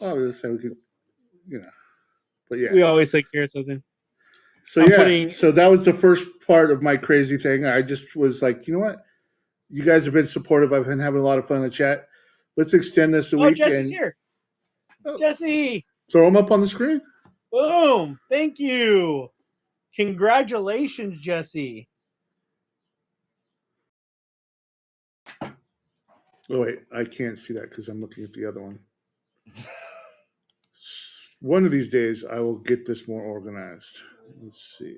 Oh, let's say we could, But yeah. We always send Karen something. So so that was the first part of my crazy thing. I just was like, you know what? You guys have been supportive. I've been having a lot of fun in the chat. Let's extend this a week. Jesse's here. Jesse, Throw them up on the screen. boom. Thank you. Congratulations, Jesse. Oh wait, I can't see that because I'm looking at the other one. One of these days, I will get this more organized. Let's see.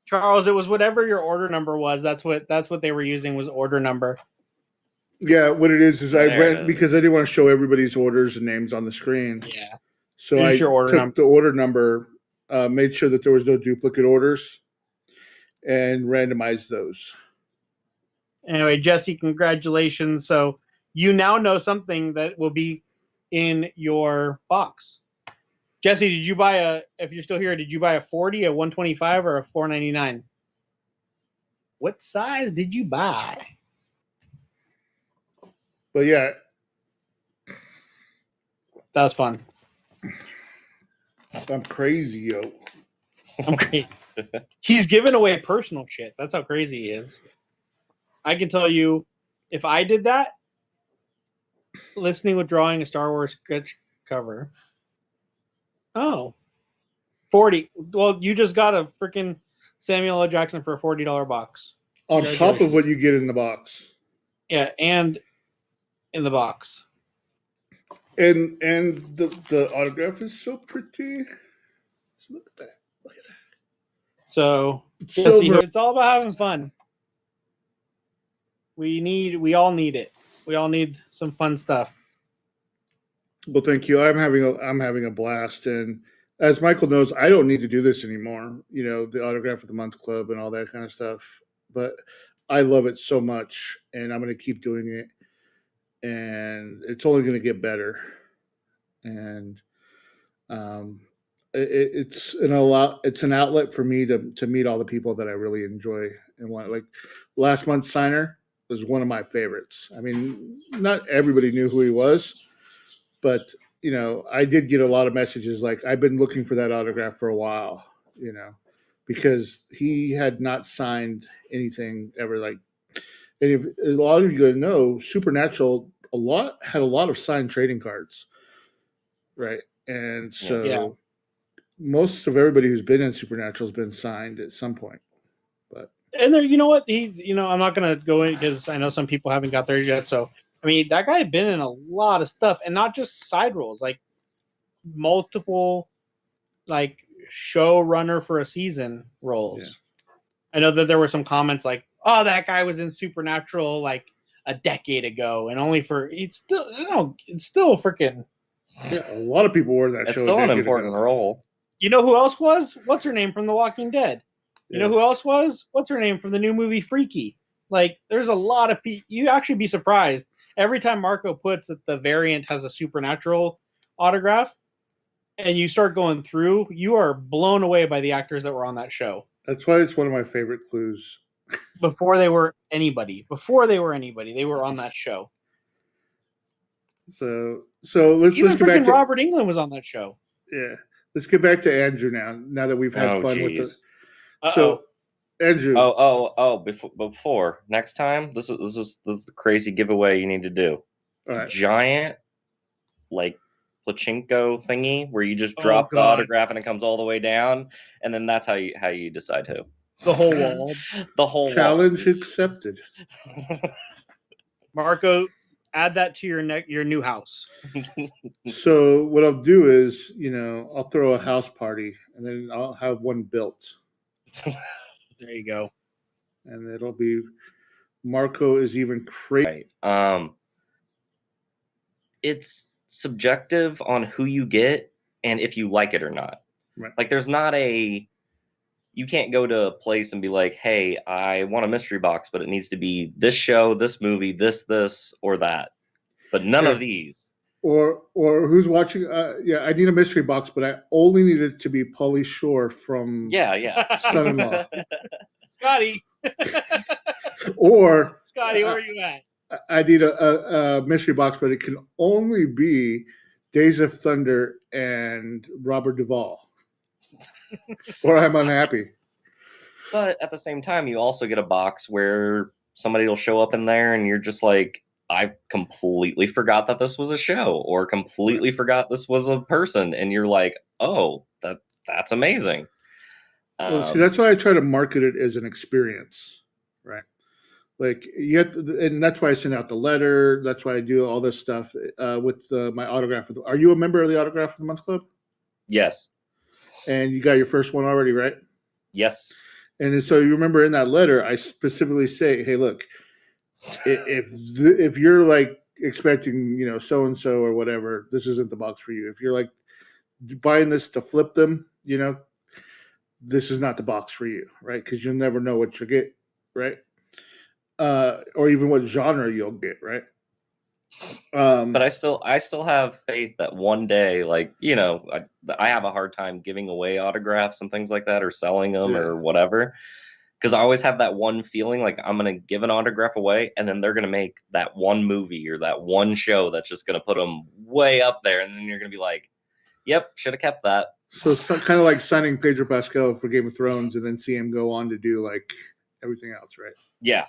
Charles, it was whatever your order number was. That's what they were using was order number. Yeah, what it is I There it ran is. because I didn't want to show everybody's orders and names on the screen. Yeah. So Here's I your order took number. the order number, made sure that there was no duplicate orders, and randomized those. Anyway, Jesse, congratulations. So you now know something that will be in your box. Jesse, did you buy if you're still here, did you buy a 40, a 125, or a 499? What size did you buy? But yeah, That was fun. I'm crazy, yo. I'm crazy. He's giving away personal shit. That's how crazy he is. I can tell you, if I did that, listening with drawing a Star Wars sketch cover. Oh, 40. Well, you just got a freaking Samuel L. Jackson for a $40 box. On top of what you get in the box. Yeah, and in the box. And the autograph is so pretty. So look at that. Look at that. So, It's Jesse, silver. it's all about having fun. We all need it. We all need some fun stuff. Well, thank you. I'm having a blast, and as Michael knows, I don't need to do this anymore. You know, the autograph of the month club and all that kind of stuff. But I love it so much, and I'm going to keep doing it, and it's only going to get better. And it's an outlet for me to meet all the people that I really enjoy and want. Like last month's signer was one of my favorites. I mean, not everybody knew who he was, but you know, I did get a lot of messages like I've been looking for that autograph for a while, you know, because he had not signed anything ever. Like, and if, a lot of you know, Supernatural had a lot of signed trading cards, right? And so Yeah. most of everybody who's been in Supernatural has been signed at some point. But And there, you know what? I'm not gonna go in because I know some people haven't got theirs yet. So, I mean, that guy had been in a lot of stuff, and not just side roles, like multiple, like showrunner for a season roles. Yeah. I know that there were some comments like, "Oh, that guy was in Supernatural like a decade ago, and only for it's still freaking." yeah, a lot of people were in that It's show. still a an decade important ago. role. You know who else was? What's her name from The Walking Dead? You know Yeah. who else was? What's her name from the new movie Freaky? Like, there's a lot of people. You actually be surprised every time Marco puts that the variant has a Supernatural autograph, and you start going through. You are blown away by the actors that were on that show That's why it's one of my favorite clues. before they were anybody. Before they were anybody, they were on that show. So Even let's get back freaking to Robert Englund was on that show. yeah. Let's get back to Andrew now. Now that we've had Oh, fun with the geez. so Andrew. Oh! Before next time, this is the crazy giveaway you need to do. All right. Giant, like pachinko thingy where you just Oh, drop the God. autograph and it comes all the way down, and then that's how you decide who. The whole wall. The whole Challenge accepted. Marco, add that to your new house. So what I'll do is, you know, I'll throw a house party and then I'll have one built. There you go. And it'll be Marco is even crazy. Right. It's subjective on who you get and if you like it or not. Right. Like there's not you can't go to a place and be like, hey, I want a mystery box, but it needs to be this show, this movie, this, or that. But none of these. Or who's watching? Yeah, I need a mystery box, but I only need it to be Pauly Shore from Yeah. Son-in-Law. Scotty, Or where are you at? I need a mystery box, but it can only be Days of Thunder and Robert Duvall. Or I'm unhappy. But at the same time, you also get a box where somebody will show up in there and you're just like, I completely forgot that this was a show, or completely forgot this was a person, and you're like, oh, that's amazing. Well, see, that's why I try to market it as an experience, right? Like you have to, and that's why I send out the letter. That's why I do all this stuff with my autograph. Are you a member of the Autograph of the Month Club? Yes. And you got your first one already, right? Yes. And so you remember in that letter, I specifically say, "Hey, look, if you're like expecting, so and so or whatever, this isn't the box for you. If you're like buying this to flip them, this is not the box for you, right? Because you'll never know what you'll get, right? Or even what genre you'll get, right? But I still have faith that one day, like, I have a hard time giving away autographs and things like that, or selling them or whatever, because I always have that one feeling like I'm gonna give an autograph away, and then they're gonna make that one movie or that one show that's just gonna put them way up there, and then you're gonna be like, "Yep, should have kept that." So it's kind of like signing Pedro Pascal for Game of Thrones, and then see him go on to do like everything else, right? Yeah.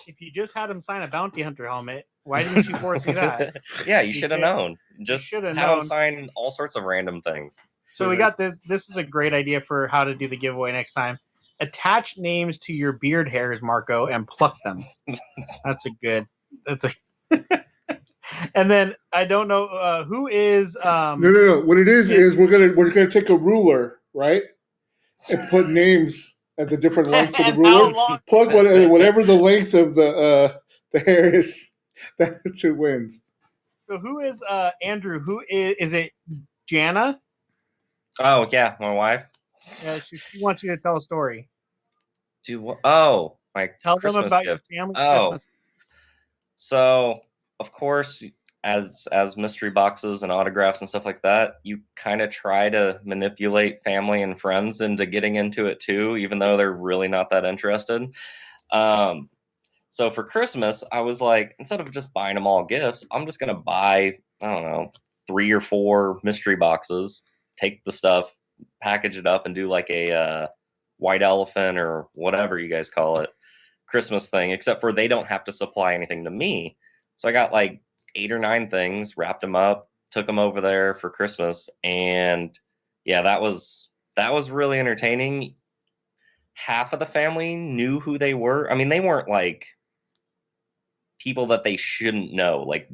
If you just had him sign a bounty hunter helmet, why didn't you force me that? Yeah, you should have known. Just have him sign all sorts of random things. So we got this. This is a great idea for how to do the giveaway next time. Attach names to your beard hairs, Marco, and pluck them. That's a And then I don't know who is. No. What it is we're gonna take a ruler, right, and put names at the different lengths of the ruler. Plug whatever the length of the hair is. That's who wins. So who is Andrew? Who is it? Jana? Oh yeah, my wife. Yeah, she wants you to tell a story. Oh, my tell Christmas them about gift. your family Christmas. So of course, as mystery boxes and autographs and stuff like that, you kind of try to manipulate family and friends into getting into it too, even though they're really not that interested. So for Christmas, I was like, instead of just buying them all gifts, I'm just gonna buy, I don't know, 3 or 4 mystery boxes, take the stuff, package it up, and do like a white elephant or whatever you guys call it Christmas thing, except for they don't have to supply anything to me. So I got like 8 or 9 things, wrapped them up, took them over there for Christmas, and yeah, that was really entertaining. Half of the family knew who they were. I mean, they weren't like people that they shouldn't know. Like,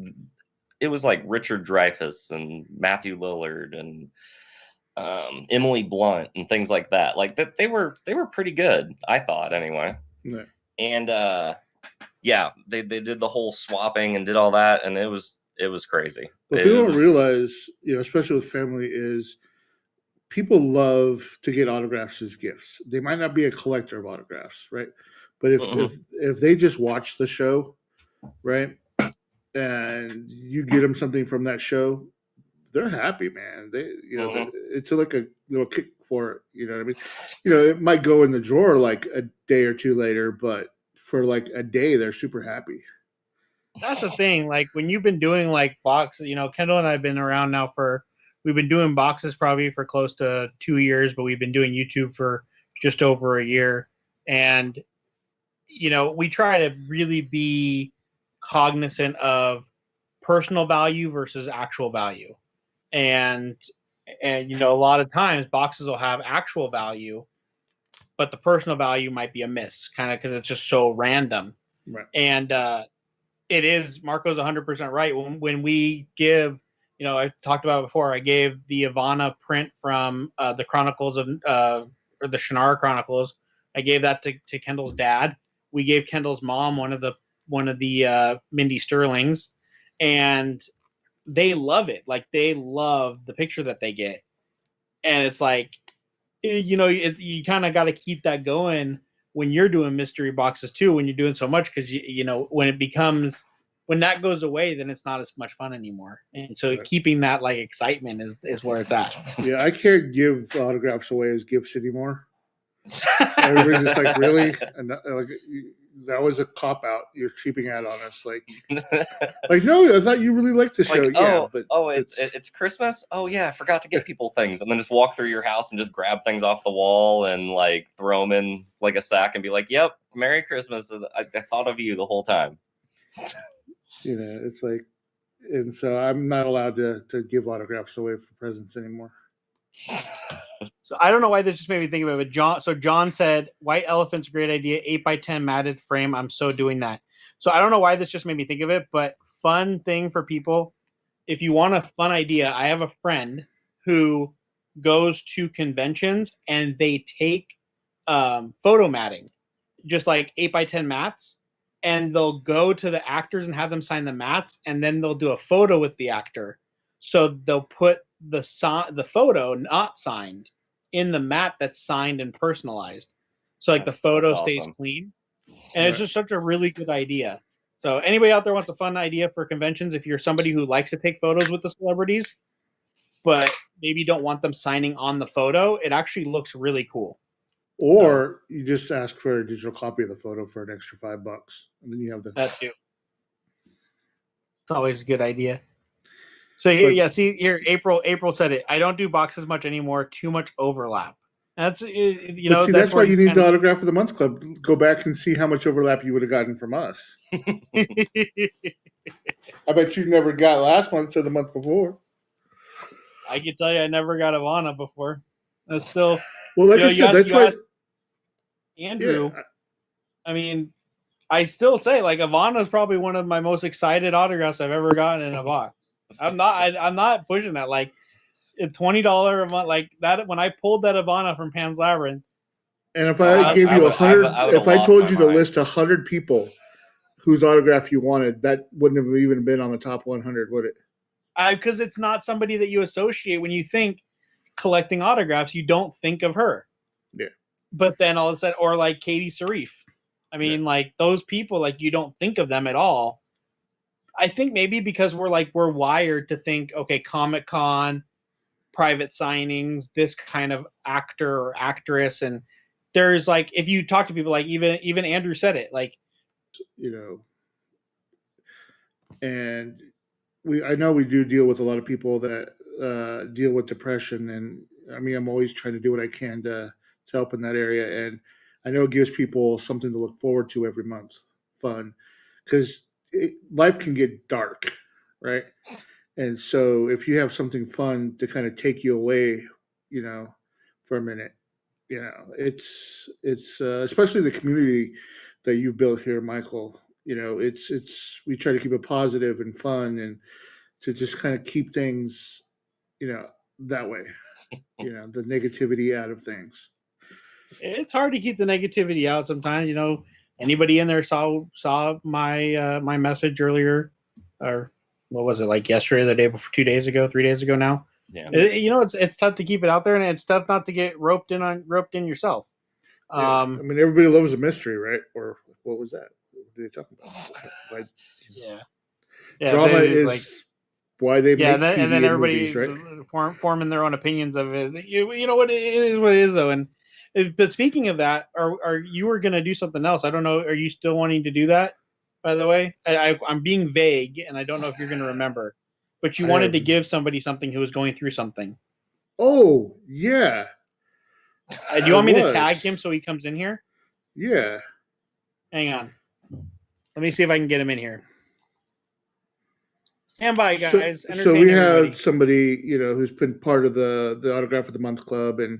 it was like Richard Dreyfuss and Matthew Lillard and Emily Blunt and things like that. Like that, they were pretty good, I thought, anyway. Yeah. And yeah, they did the whole swapping and did all that, and it was crazy. What people don't realize, especially with family, is people love to get autographs as gifts. They might not be a collector of autographs, right? But if they just watch the show, right, and you get them something from that show, they're happy, man. They, it's like a little kick for it. You know what I mean? It might go in the drawer like a day or two later, but for like a day, they're super happy. That's the thing. Like when you've been doing like boxes, Kendall and I have been around now we've been doing boxes probably for close to 2 years, but we've been doing YouTube for just over a year. And, we try to really be cognizant of personal value versus actual value. And a lot of times boxes will have actual value, but the personal value might be a miss, kind of because it's just so random. Right. And it is, Marco's 100% right. When we give, I talked about it before, I gave the Ivana print from the Chronicles of, or the Shannara Chronicles. I gave that to Kendall's dad. We gave Kendall's mom one of the Mindy Sterlings, and they love it. Like they love the picture that they get, and it's like, you kind of got to keep that going when you're doing mystery boxes too. When you're doing so much, because when that goes away, then it's not as much fun anymore. And so keeping that like excitement is where it's at. Yeah, I can't give autographs away as gifts anymore. Everybody's just like, really? And like, that was a cop out. You're cheaping out on us, like no, I thought you really liked the show. Like, it's Christmas. Oh yeah, I forgot to get people things, and then just walk through your house and just grab things off the wall and like throw them in like a sack and be like, "Yep, Merry Christmas. I thought of you the whole time." You know, it's like, and so I'm not allowed to give autographs away for presents anymore. So I don't know why this just made me think of it. But John said, "White elephant's a great idea. 8x10 matted frame. I'm so doing that." So I don't know why this just made me think of it, but fun thing for people. If you want a fun idea, I have a friend who goes to conventions and they take photo matting, just like 8x10 mats, and they'll go to the actors and have them sign the mats, and then they'll do a photo with the actor. So they'll put the photo not signed in the mat that's signed and personalized. So like the photo stays awesome. clean. And it's just such a really good idea. So anybody out there wants a fun idea for conventions, if you're somebody who likes to take photos with the celebrities, but maybe don't want them signing on the photo, it actually looks really cool. Or you just ask for a digital copy of the photo for an extra $5, and then you have the that too. It's always a good idea. So here, see here, April said it. I don't do boxes much anymore. Too much overlap. That's that's why you need the autograph of the month club. Go back and see how much overlap you would have gotten from us. I bet you never got last month or the month before. I can tell you, I never got Ivana before. That's still well, like I said, that's why Andrew. Yeah. I mean, I still say like Ivana is probably one of my most excited autographs I've ever gotten in a box. I'm not pushing that. Like $20 a month, like that. When I pulled that Ivana from Pan's Labyrinth, and if I gave you 100, if I told you to list 100 people whose autograph you wanted, that wouldn't have even been on the top 100, would it? Because it's not somebody that you associate when you think collecting autographs. You don't think of her. Yeah. But then all of a sudden, or like Katie Sarif. I mean, like those people, like you don't think of them at all. I think maybe because we're wired to think, okay, Comic-Con, private signings, this kind of actor or actress, and there's like if you talk to people, like even Andrew said it, like and I know we do deal with a lot of people that deal with depression, and I mean I'm always trying to do what I can to help in that area, and I know it gives people something to look forward to every month, fun, because life can get dark, right? And so if you have something fun to kind of take you away, for a minute, it's especially the community that you've built here, Michael. It's we try to keep it positive and fun, and to just kind of keep things, that way, the negativity out of things. It's hard to keep the negativity out sometimes. Anybody in there saw my my message earlier, or what was it, like yesterday, the day before, 2 days ago, 3 days ago now? Yeah. It's tough to keep it out there, and it's tough not to get roped in yourself. Yeah. I mean, everybody loves a mystery, right? Or what was that? What are they talking about? Drama is like, why they make TV and then everybody movies, right? forming their own opinions of it. You know what it is, though. And but speaking of that, are you were going to do something else? I don't know. Are you still wanting to do that? By the way, I'm being vague, and I don't know if you're going to remember. But you wanted to give somebody something who was going through something. Oh, yeah. Do you want me to tag him so he comes in here? Yeah. Hang on. Let me see if I can get him in here. Stand by, guys. So we have somebody, who's been part of the Autograph of the Month Club and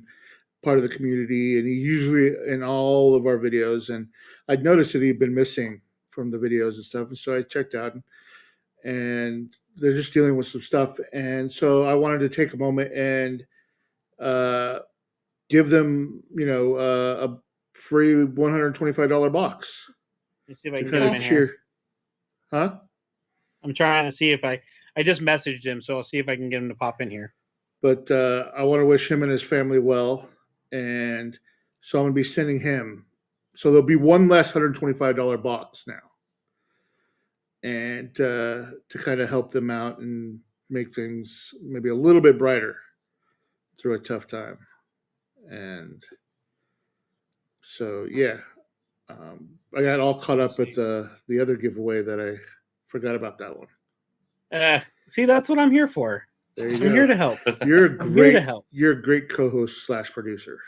part of the community, and he usually in all of our videos. And I'd noticed that he'd been missing from the videos and stuff. And so I checked out, and they're just dealing with some stuff. And so I wanted to take a moment and give them, a free $125 box. Let's see if I can get him in here. Huh? I'm trying to see if I just messaged him, so I'll see if I can get him to pop in here. But I want to wish him and his family well. And so I'm going to be sending him. So there'll be one less $125 box now. And to kind of help them out and make things maybe a little bit brighter through a tough time. And so, yeah, I got all caught up with the other giveaway that I forgot about that one. See, that's what I'm here for. I'm here to help. You're a great co-host / producer.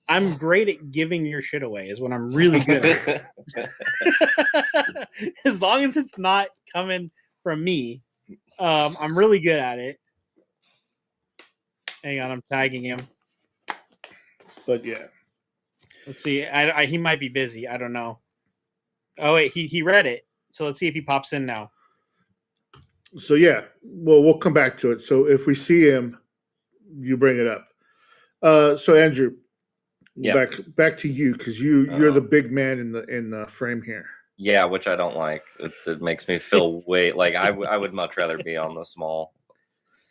I'm great at giving your shit away. Is what I'm really good at. As long as it's not coming from me, I'm really good at it. Hang on, I'm tagging him. But yeah. Let's see. He might be busy. I don't know. Oh wait, he read it. So let's see if he pops in now. So yeah, well, we'll come back to it. So if we see him, you bring it up. So Andrew, Yeah. back to you because you're the big man in the frame here. Yeah, which I don't like. It makes me feel way like I would much rather be on the small.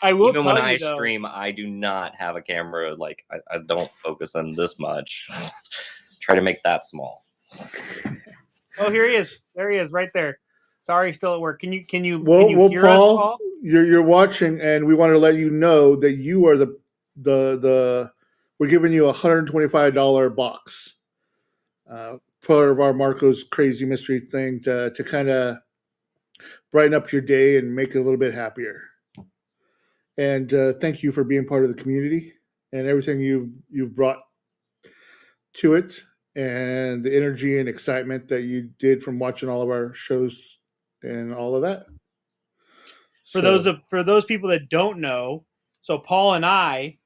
I will Even tell when you, I though, stream, I do not have a camera. Like I don't focus in this much. Try to make that small. Oh, here he is. There he is, right there. Sorry, still at work. Can you Well, hear Paul, us, Paul? You're watching, and we want to let you know that you are the we're giving you $125 box, part of our Marco's Crazy Mystery thing to kind of brighten up your day and make it a little bit happier. And thank you for being part of the community and everything you've brought to it, and the energy and excitement that you did from watching all of our shows and all of that. For those people that don't know, so Paul and I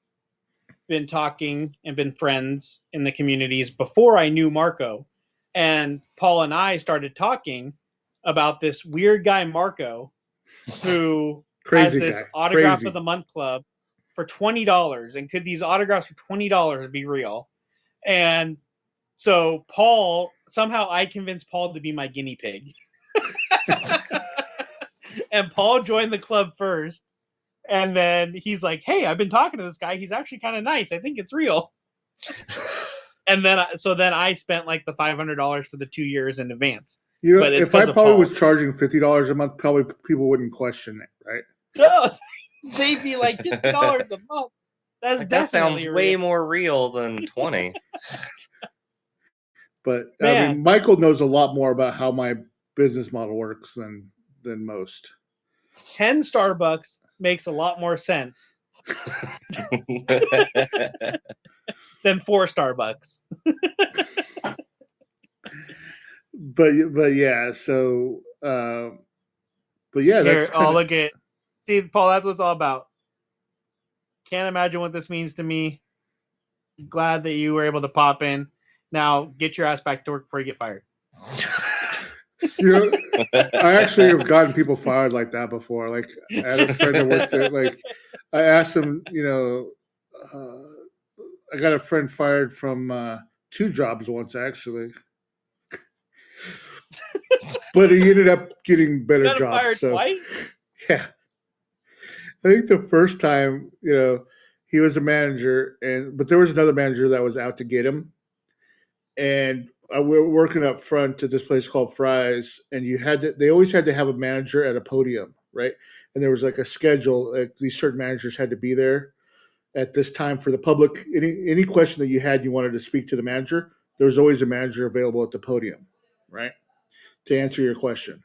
been talking and been friends in the communities before I knew Marco, and Paul and I started talking about this weird guy Marco who has this autograph of the month club for $20, and could these autographs for $20 be real? And so Paul, somehow I convinced Paul to be my guinea pig. And Paul joined the club first. And then he's like, hey, I've been talking to this guy. He's actually kind of nice. I think it's real. And then I spent like the $500 for the 2 years in advance. You know, if I probably was charging $50 a month, probably people wouldn't question it, right? No, they'd be like $50 a month. That sounds way more real than 20. But I mean, Michael knows a lot more about how my business model works than most. 10 Starbucks makes a lot more sense than 4 Starbucks. but yeah, so but yeah, that's look at, see, Paul, that's what it's all about. Can't imagine what this means to me. Glad that you were able to pop in. Now get your ass back to work before you get fired. You know, I actually have gotten people fired like that before. Like I had a friend that worked at, like, I asked him, you know, I got a friend fired from 2 jobs once actually. But he ended up getting better jobs. So twice? Yeah. I think the first time, you know, he was a manager, but there was another manager that was out to get him. And we were working up front at this place called Fry's, and they always had to have a manager at a podium, right? And there was like a schedule, like these certain managers had to be there at this time for the public. Any question that you had, you wanted to speak to the manager, there was always a manager available at the podium, right, to answer your question.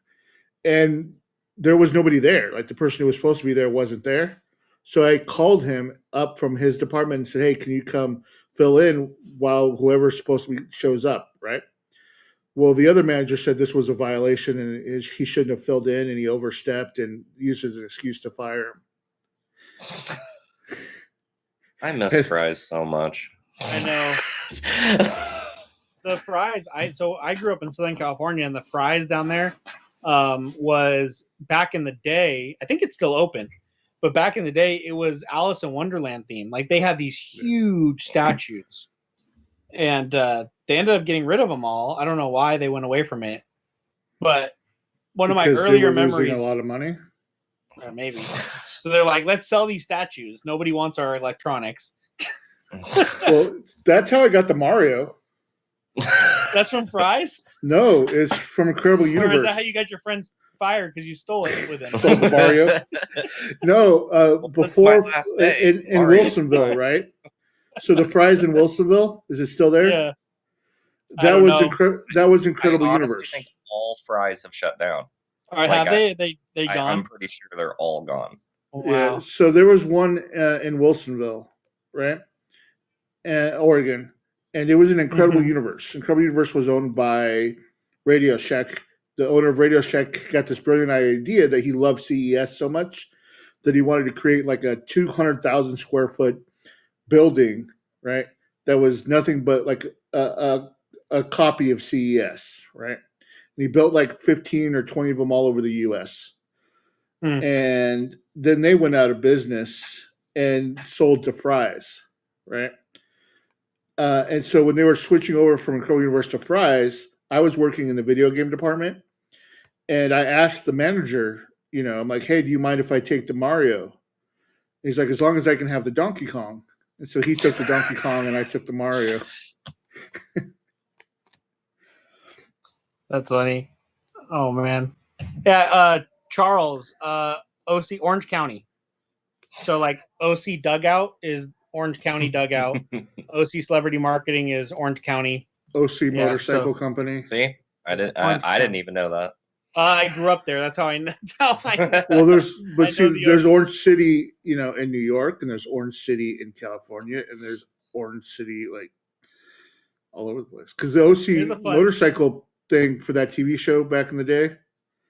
And there was nobody there. Like the person who was supposed to be there wasn't there. So I called him up from his department and said, hey, can you come fill in while whoever's supposed to be shows up, right? Well, the other manager said this was a violation and he shouldn't have filled in, and he overstepped and used as an excuse to fire him. I miss Fry's so much. I know. The Fry's, I grew up in Southern California, and the Fry's down there was, back in the day, I think it's still open, but back in the day, it was Alice in Wonderland themed. Like they had these huge statues, and they ended up getting rid of them all. I don't know why they went away from it, but one of my earlier memories. Losing a lot of money. Maybe. So they're like, let's sell these statues. Nobody wants our electronics. Well, that's how I got the Mario. That's from Fry's? No, it's from Incredible Universe. Or is that how you got your friends fired because you stole it with them? Stole the Mario? No, before in Wilsonville, right? So the Fry's in Wilsonville, is it still there? Yeah. That was Incredible Universe. I think all Fry's have shut down. All right, have they gone? I'm pretty sure they're all gone. Oh, wow. Yeah. So there was one in Wilsonville, right? Oregon. and it was an incredible Mhm. universe. Incredible Universe was owned by Radio Shack. The owner of Radio Shack got this brilliant idea that he loved CES so much that he wanted to create like a 200,000 square foot building, right? That was nothing but like a copy of CES, right? And he built like 15 or 20 of them all over the US. Hmm. And then they went out of business and sold to Fry's, right? And so when they were switching over from Incredible Universe to Fry's, I was working in the video game department, and I asked the manager, I'm like, "Hey, do you mind if I take the Mario?" He's like, "As long as I can have the Donkey Kong." And so he took the Donkey Kong, and I took the Mario. That's funny. Oh man. Yeah, Charles, OC Orange County. So like OC Dugout is Orange County Dugout. OC Celebrity Marketing is Orange County. OC Yeah, Motorcycle so- Company. See, I didn't. Orange I didn't County. even know that. I grew up there. That's how I know. Well, I there's know the OC. Orange City, in New York, and there's Orange City in California, and there's Orange City like all over the place. Because the Here's a OC fun- motorcycle thing for that TV show back in the day,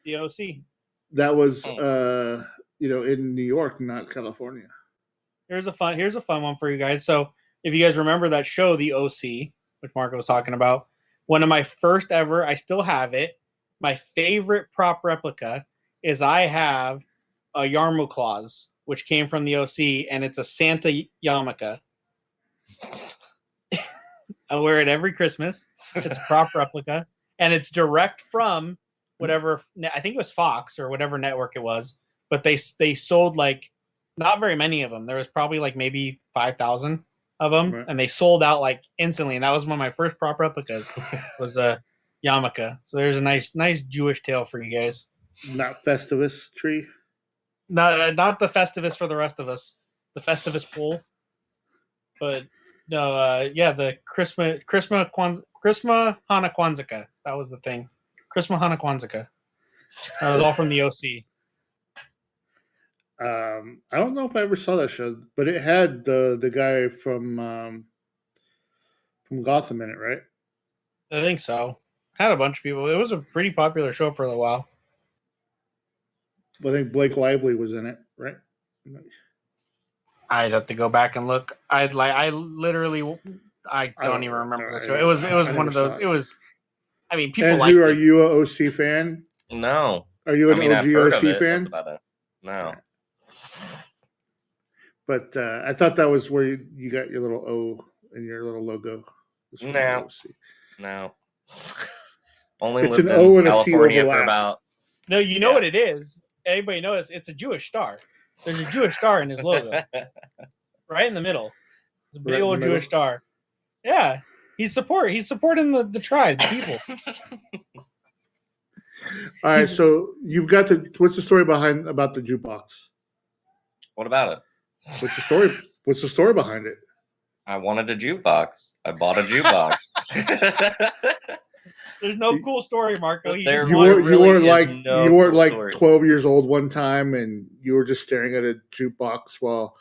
The OC. that was in New York, not California. Here's a fun one for you guys. So if you guys remember that show, The OC, which Marco was talking about, one of my first ever, I still have it. My favorite prop replica is I have a Yarmul Claus, which came from the OC, and it's a Santa yarmulke. I wear it every Christmas. It's a prop replica, and it's direct from whatever. I think it was Fox or whatever network it was, but they sold like not very many of them. There was probably like maybe 5,000 of them, Right. and they sold out like instantly. And that was one of my first prop replicas. Was a yarmulke. So there's a nice Jewish tale for you guys. Not Festivus tree. Not the Festivus for the rest of us. The Festivus pool, but no, the Christmas Hana Kwanzaa. That was the thing. Christmas Hana Kwanzaa. That was all from the OC. I don't know if I ever saw that show, but it had the guy from Gotham in it, right? I think so. Had a bunch of people. It was a pretty popular show for a while. I think Blake Lively was in it, right? I'd have to go back and look. I don't even remember the show. It was one of those. It was. I mean, people like. Andrew, are you an OC fan? No. Are you an I've OG heard OC of it. fan? That's about it. No. But I thought that was where you got your little O in your little logo. No. No. Only It's lived an O in and a C California for overlapped. about. No, you know what it is. Everybody knows it's a Jewish star. There's a Jewish star in his logo, right in the middle. It's a big Right in the old middle? Jewish star. Yeah, he's supporting the tribe, the people. All right, so you've got what's the story about the jukebox? What about it? What's the story? What's the story behind it? I wanted a jukebox. I bought a jukebox. There's no cool story, Marco. You There just You want- really weren't is like no you weren't cool like story. 12 years old one time, and you were just staring at a jukebox while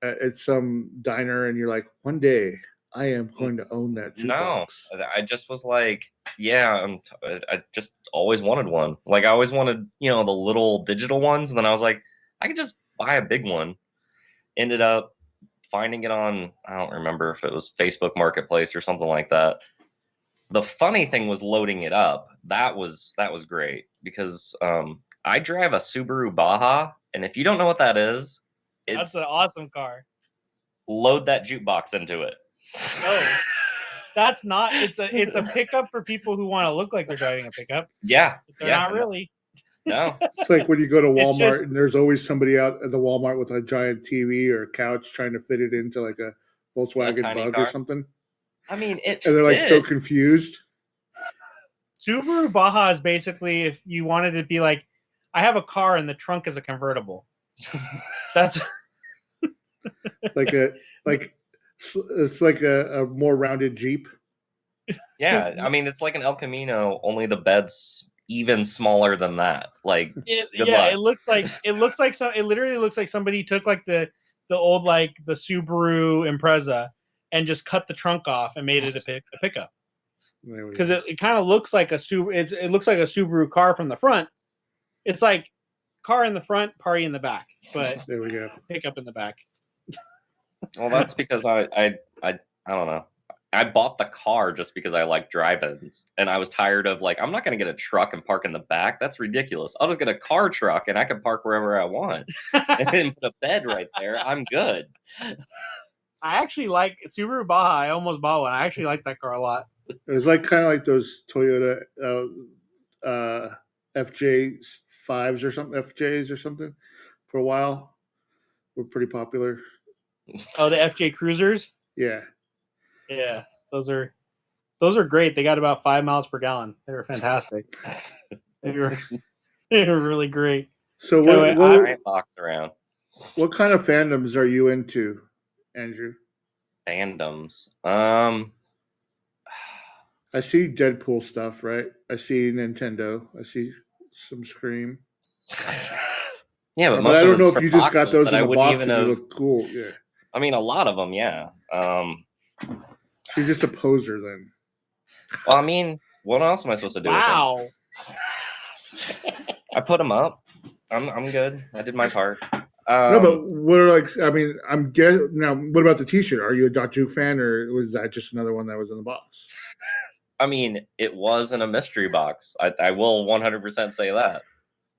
at some diner, and you're like, one day I am going to own that No, jukebox. I just was like, yeah, I just always wanted one. Like I always wanted, the little digital ones, and then I was like, I could just buy a big one. Ended up finding it on, I don't remember if it was Facebook Marketplace or something like that. The funny thing was loading it up. That was great because I drive a Subaru Baja, and if you don't know what that is, it's That's an awesome car. load that jukebox into it. No, that's not. It's a pickup for people who want to look like they're driving a pickup. Yeah, But they're yeah, not really. No, It's like when you go to It's Walmart just- and there's always somebody out at the Walmart with a giant TV or a couch trying to fit it into like a Volkswagen tiny Bug car. or something, I mean it. and they're like so fit. confused. Subaru Baja is basically if you wanted to be like, I have a car and the trunk is a convertible. That's It's like a more rounded Jeep. Yeah, I mean it's like an El Camino, only the bed's even smaller than that. Like it, Good yeah. luck. It looks like some. It literally looks like somebody took like the old like the Subaru Impreza and just cut the trunk off and made it a pickup. There we Because go. it kind of looks like a it looks like a Subaru car from the front. It's like car in the front, party in the back, but There we go. pickup in the back. Well, that's because I don't know. I bought the car just because I like drive-ins, and I was tired of like I'm not gonna get a truck and park in the back. That's ridiculous. I'll just get a car truck and I can park wherever I want and put a bed right there. I'm good. I actually like Subaru Baja. I almost bought one. I actually like that car a lot. It was like kind of like those Toyota FJ5s or something, FJs or something for a while. Were pretty popular. Oh, the FJ Cruisers. Yeah. Yeah, those are great. They got about 5 miles per gallon. They were fantastic. they were really great. So Anyway, Giant box around what kind of fandoms are you into, Andrew? fandoms. I see Deadpool stuff, right? I see Nintendo. I see some Scream. Yeah, but But most I of don't know it's if you for just got boxes those that in I the wouldn't box even and you have. look cool. Yeah. I mean, a lot of them, yeah. So you're just a poser then. Well, I mean, what else am I supposed to do? Wow. With them? I put them up. I'm good. I did my part. No, but what are like? I mean, I'm guess now. What about the T-shirt? Are you a Dachu fan, or was that just another one that was in the box? I mean, it was in a mystery box. I will 100% say that.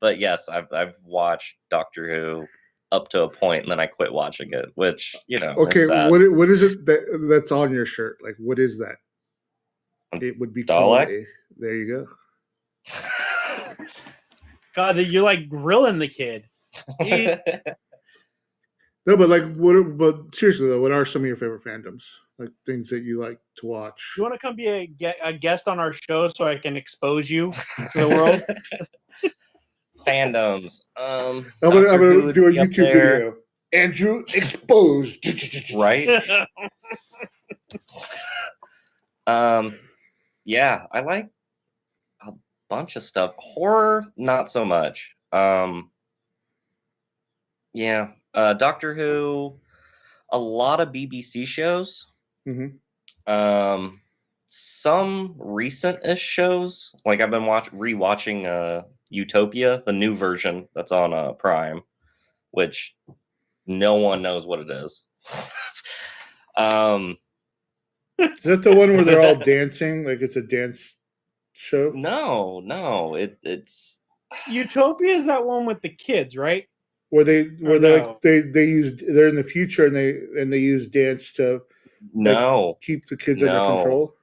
But yes, I've watched Doctor Who up to a point, and then I quit watching it, which Okay, is sad. what is it that's on your shirt? Like, what is that? It would be called Dalek? a. There you go. God, you're like grilling the kid. No, but like, but seriously though, what are some of your favorite fandoms? Like things that you like to watch? You want to come be a guest on our show so I can expose you to the world? Fandoms. I'm Doctor Who gonna would do a be up YouTube there, video. Andrew exposed. right? Yeah, I like a bunch of stuff. Horror, not so much. Yeah, Doctor Who, a lot of BBC shows. Mhm. Some recent-ish shows. Like I've been rewatching Utopia, the new version that's on Prime, which no one knows what it is. Is that the one where they're all dancing? Like it's a dance show? No, it's Utopia is that one with the kids, right? Where they Or they no? like they're in the future and they use dance to no. keep the kids under No. control.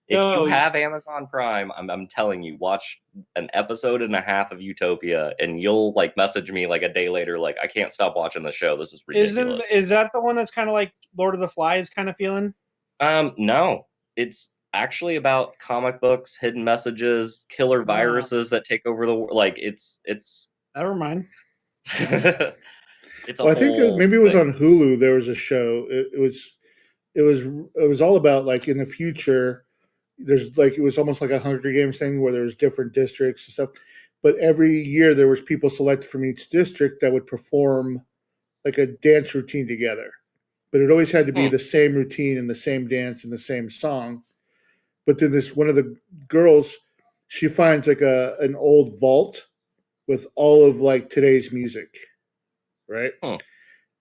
If No. you have Amazon Prime, I'm telling you, watch an episode and a half of Utopia, and you'll like message me like a day later, like I can't stop watching the show. This is ridiculous. Is that the one that's kind of like Lord of the Flies kind of feeling? No, it's actually about comic books, hidden messages, killer viruses that take over the world. Like it's Never mind. it's a Well, I think whole maybe it was thing. on Hulu. There was a show. It was all about like in the future. There's like it was almost like a Hunger Games thing where there's different districts and stuff. But every year there was people selected from each district that would perform like a dance routine together. But it always had to be the same routine and the same dance and the same song. But then this one of the girls, she finds like an old vault with all of like today's music, right? Hmm.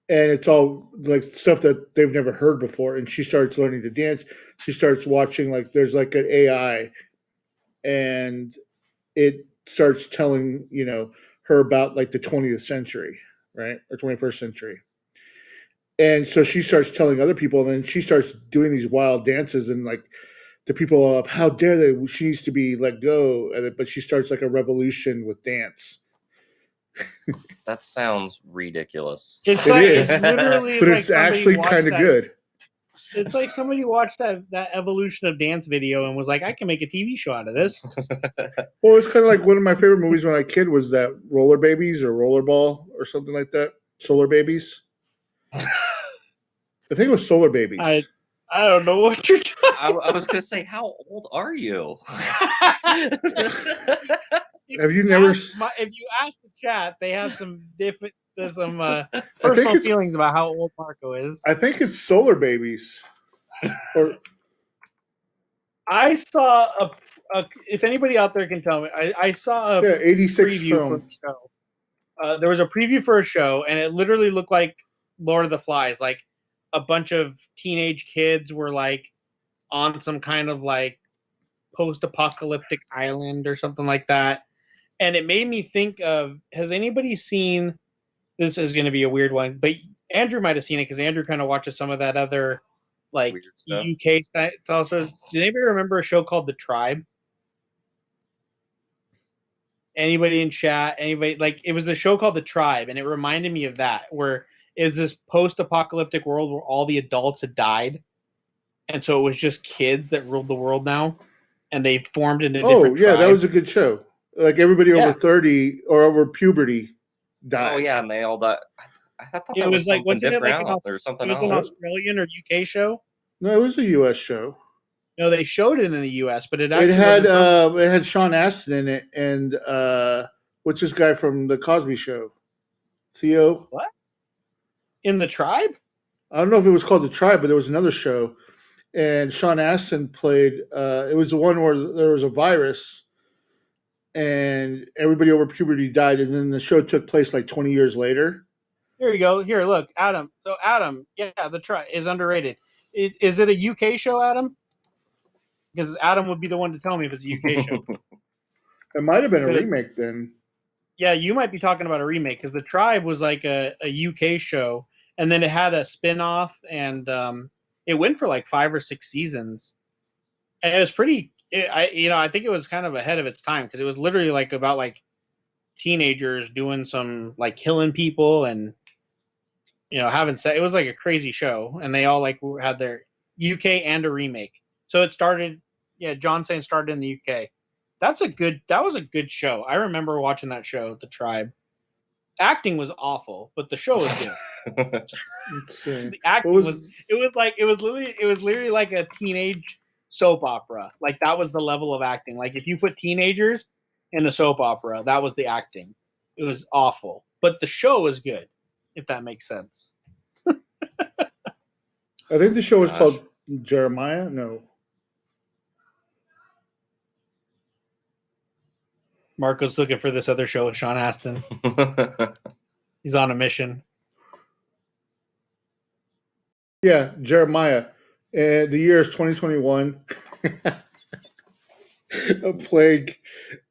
And it's all like stuff that they've never heard before. And she starts learning to dance. She starts watching like there's like an AI, and it starts telling her about like the 20th century, right, or 21st century. And so she starts telling other people, and then she starts doing these wild dances, and like the people are up, how dare they? She needs to be let go. But she starts like a revolution with dance. That sounds ridiculous. It's It like is. it's literally But like it's somebody actually watched kind of that- good. It's like somebody watched that evolution of dance video and was like, I can make a TV show out of this. Well, it's kind of like one of my favorite movies when I was a kid was that Roller Babies or Rollerball or something like that. Solar Babies. I think it was Solar Babies. I don't know what you're talking. I was gonna say, how old are you? Have you never? If you ask the chat, they have some different, there's some think personal it's- feelings about how old Marco is. I think it's Solar Babies. Or I saw a. If anybody out there can tell me, I saw a 86 preview for film. a show. There was a preview for a show, and it literally looked like Lord of the Flies. Like a bunch of teenage kids were like on some kind of like post-apocalyptic island or something like that, and it made me think of. Has anybody seen? This is going to be a weird one, but Andrew might have seen it because Andrew kind of watches some of that other like Weird stuff. UK style shows. Did anybody remember a show called The Tribe? Anybody in chat? Anybody like it was a show called The Tribe, and it reminded me of that, where it was this post-apocalyptic world where all the adults had died, and so it was just kids that ruled the world now, and they formed into different tribes. That was a good show. Like everybody over 30 or over puberty died. Oh yeah, and they all died. I thought It that was like wasn't it like different or something it was an else. Australian or UK show? No, it was a U.S. show. No, they showed it in the U.S., but it had Sean Astin in it, and what's this guy from the Cosby Show? Theo. What? In The Tribe? I don't know if it was called The Tribe, but there was another show, and Sean Astin played. It was the one where there was a virus, and everybody over puberty died, and then the show took place like 20 years later. Here you go. Here, look, Adam. So Adam, yeah, The Tribe is underrated. Is it a UK show, Adam? Because Adam would be the one to tell me if it's a UK show. It might have been a remake then. Yeah, you might be talking about a remake because The Tribe was like a UK show, and then it had a spin-off, and it went for like 5 or 6 seasons. And it was pretty. I think it was kind of ahead of its time because it was literally like about like teenagers doing some like killing people and having sex. It was like a crazy show, and they all like had their UK and a remake. So it started. Yeah, John saying started in the UK. That was a good show. I remember watching that show, The Tribe. Acting was awful, but the show was good. The acting was literally like a teenage soap opera. Like that was the level of acting. Like if you put teenagers in a soap opera, that was the acting. It was awful, but the show was good. If that makes sense. I think the show was called Jeremiah. No. Marco's looking for this other show with Sean Astin. He's on a mission. Yeah, Jeremiah. The year is 2021. A plague.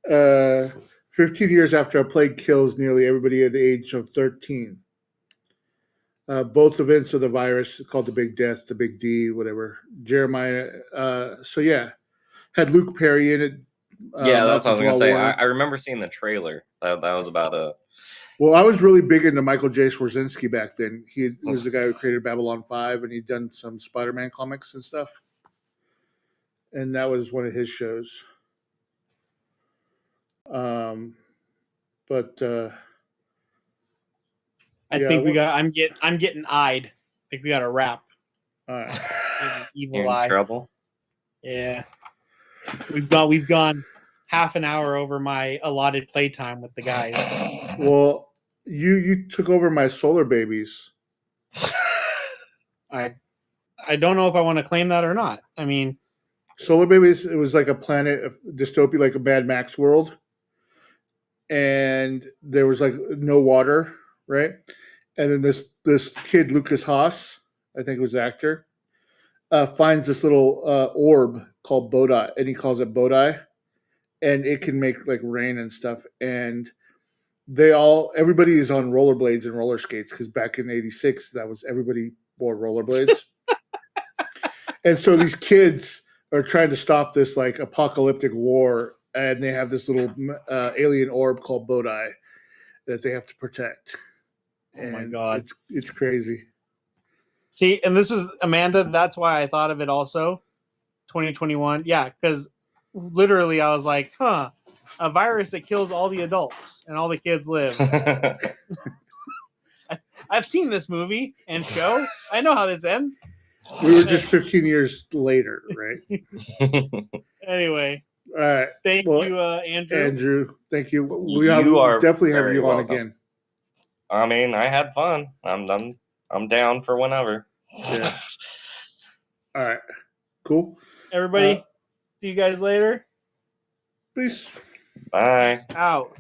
15 years after a plague kills nearly everybody at the age of 13. Both events of the virus called the Big Death, the Big D, whatever. Jeremiah. Had Luke Perry in it. Yeah, that's what I was gonna say. I remember seeing the trailer. That was about a. Well, I was really big into Michael J. Swarzinski back then. He was the guy who created Babylon 5, and he'd done some Spider-Man comics and stuff. And that was one of his shows. I think we got. I'm getting eyed. I think we got a wrap. All right. Evil eye. Trouble. Yeah, we've gone half an hour over my allotted playtime with the guys. Well, you took over my solar babies. I don't know if I want to claim that or not. I mean, solar babies. It was like a planet of dystopia, like a Mad Max world, and there was like no water, right? And then this kid Lucas Haas, I think was the actor, finds this little orb called Bodai, and he calls it Bodai, and it can make like rain and stuff. And everybody is on rollerblades and roller skates because back in '86, that was everybody wore rollerblades. And so these kids are trying to stop this like apocalyptic war, and they have this little alien orb called Bodai that they have to protect. Oh my God, it's crazy. See, and this is Amanda. That's why I thought of it also. 2021, yeah, because literally I was like, a virus that kills all the adults and all the kids live. I've seen this movie and show. I know how this ends. We were just 15 years later, right? Anyway. All right. Thank you, Andrew. Andrew, thank you. We definitely have you on again. I mean, I had fun. I'm down for whenever. Yeah. All right. Cool. Everybody, see you guys later. Peace. Bye. Out.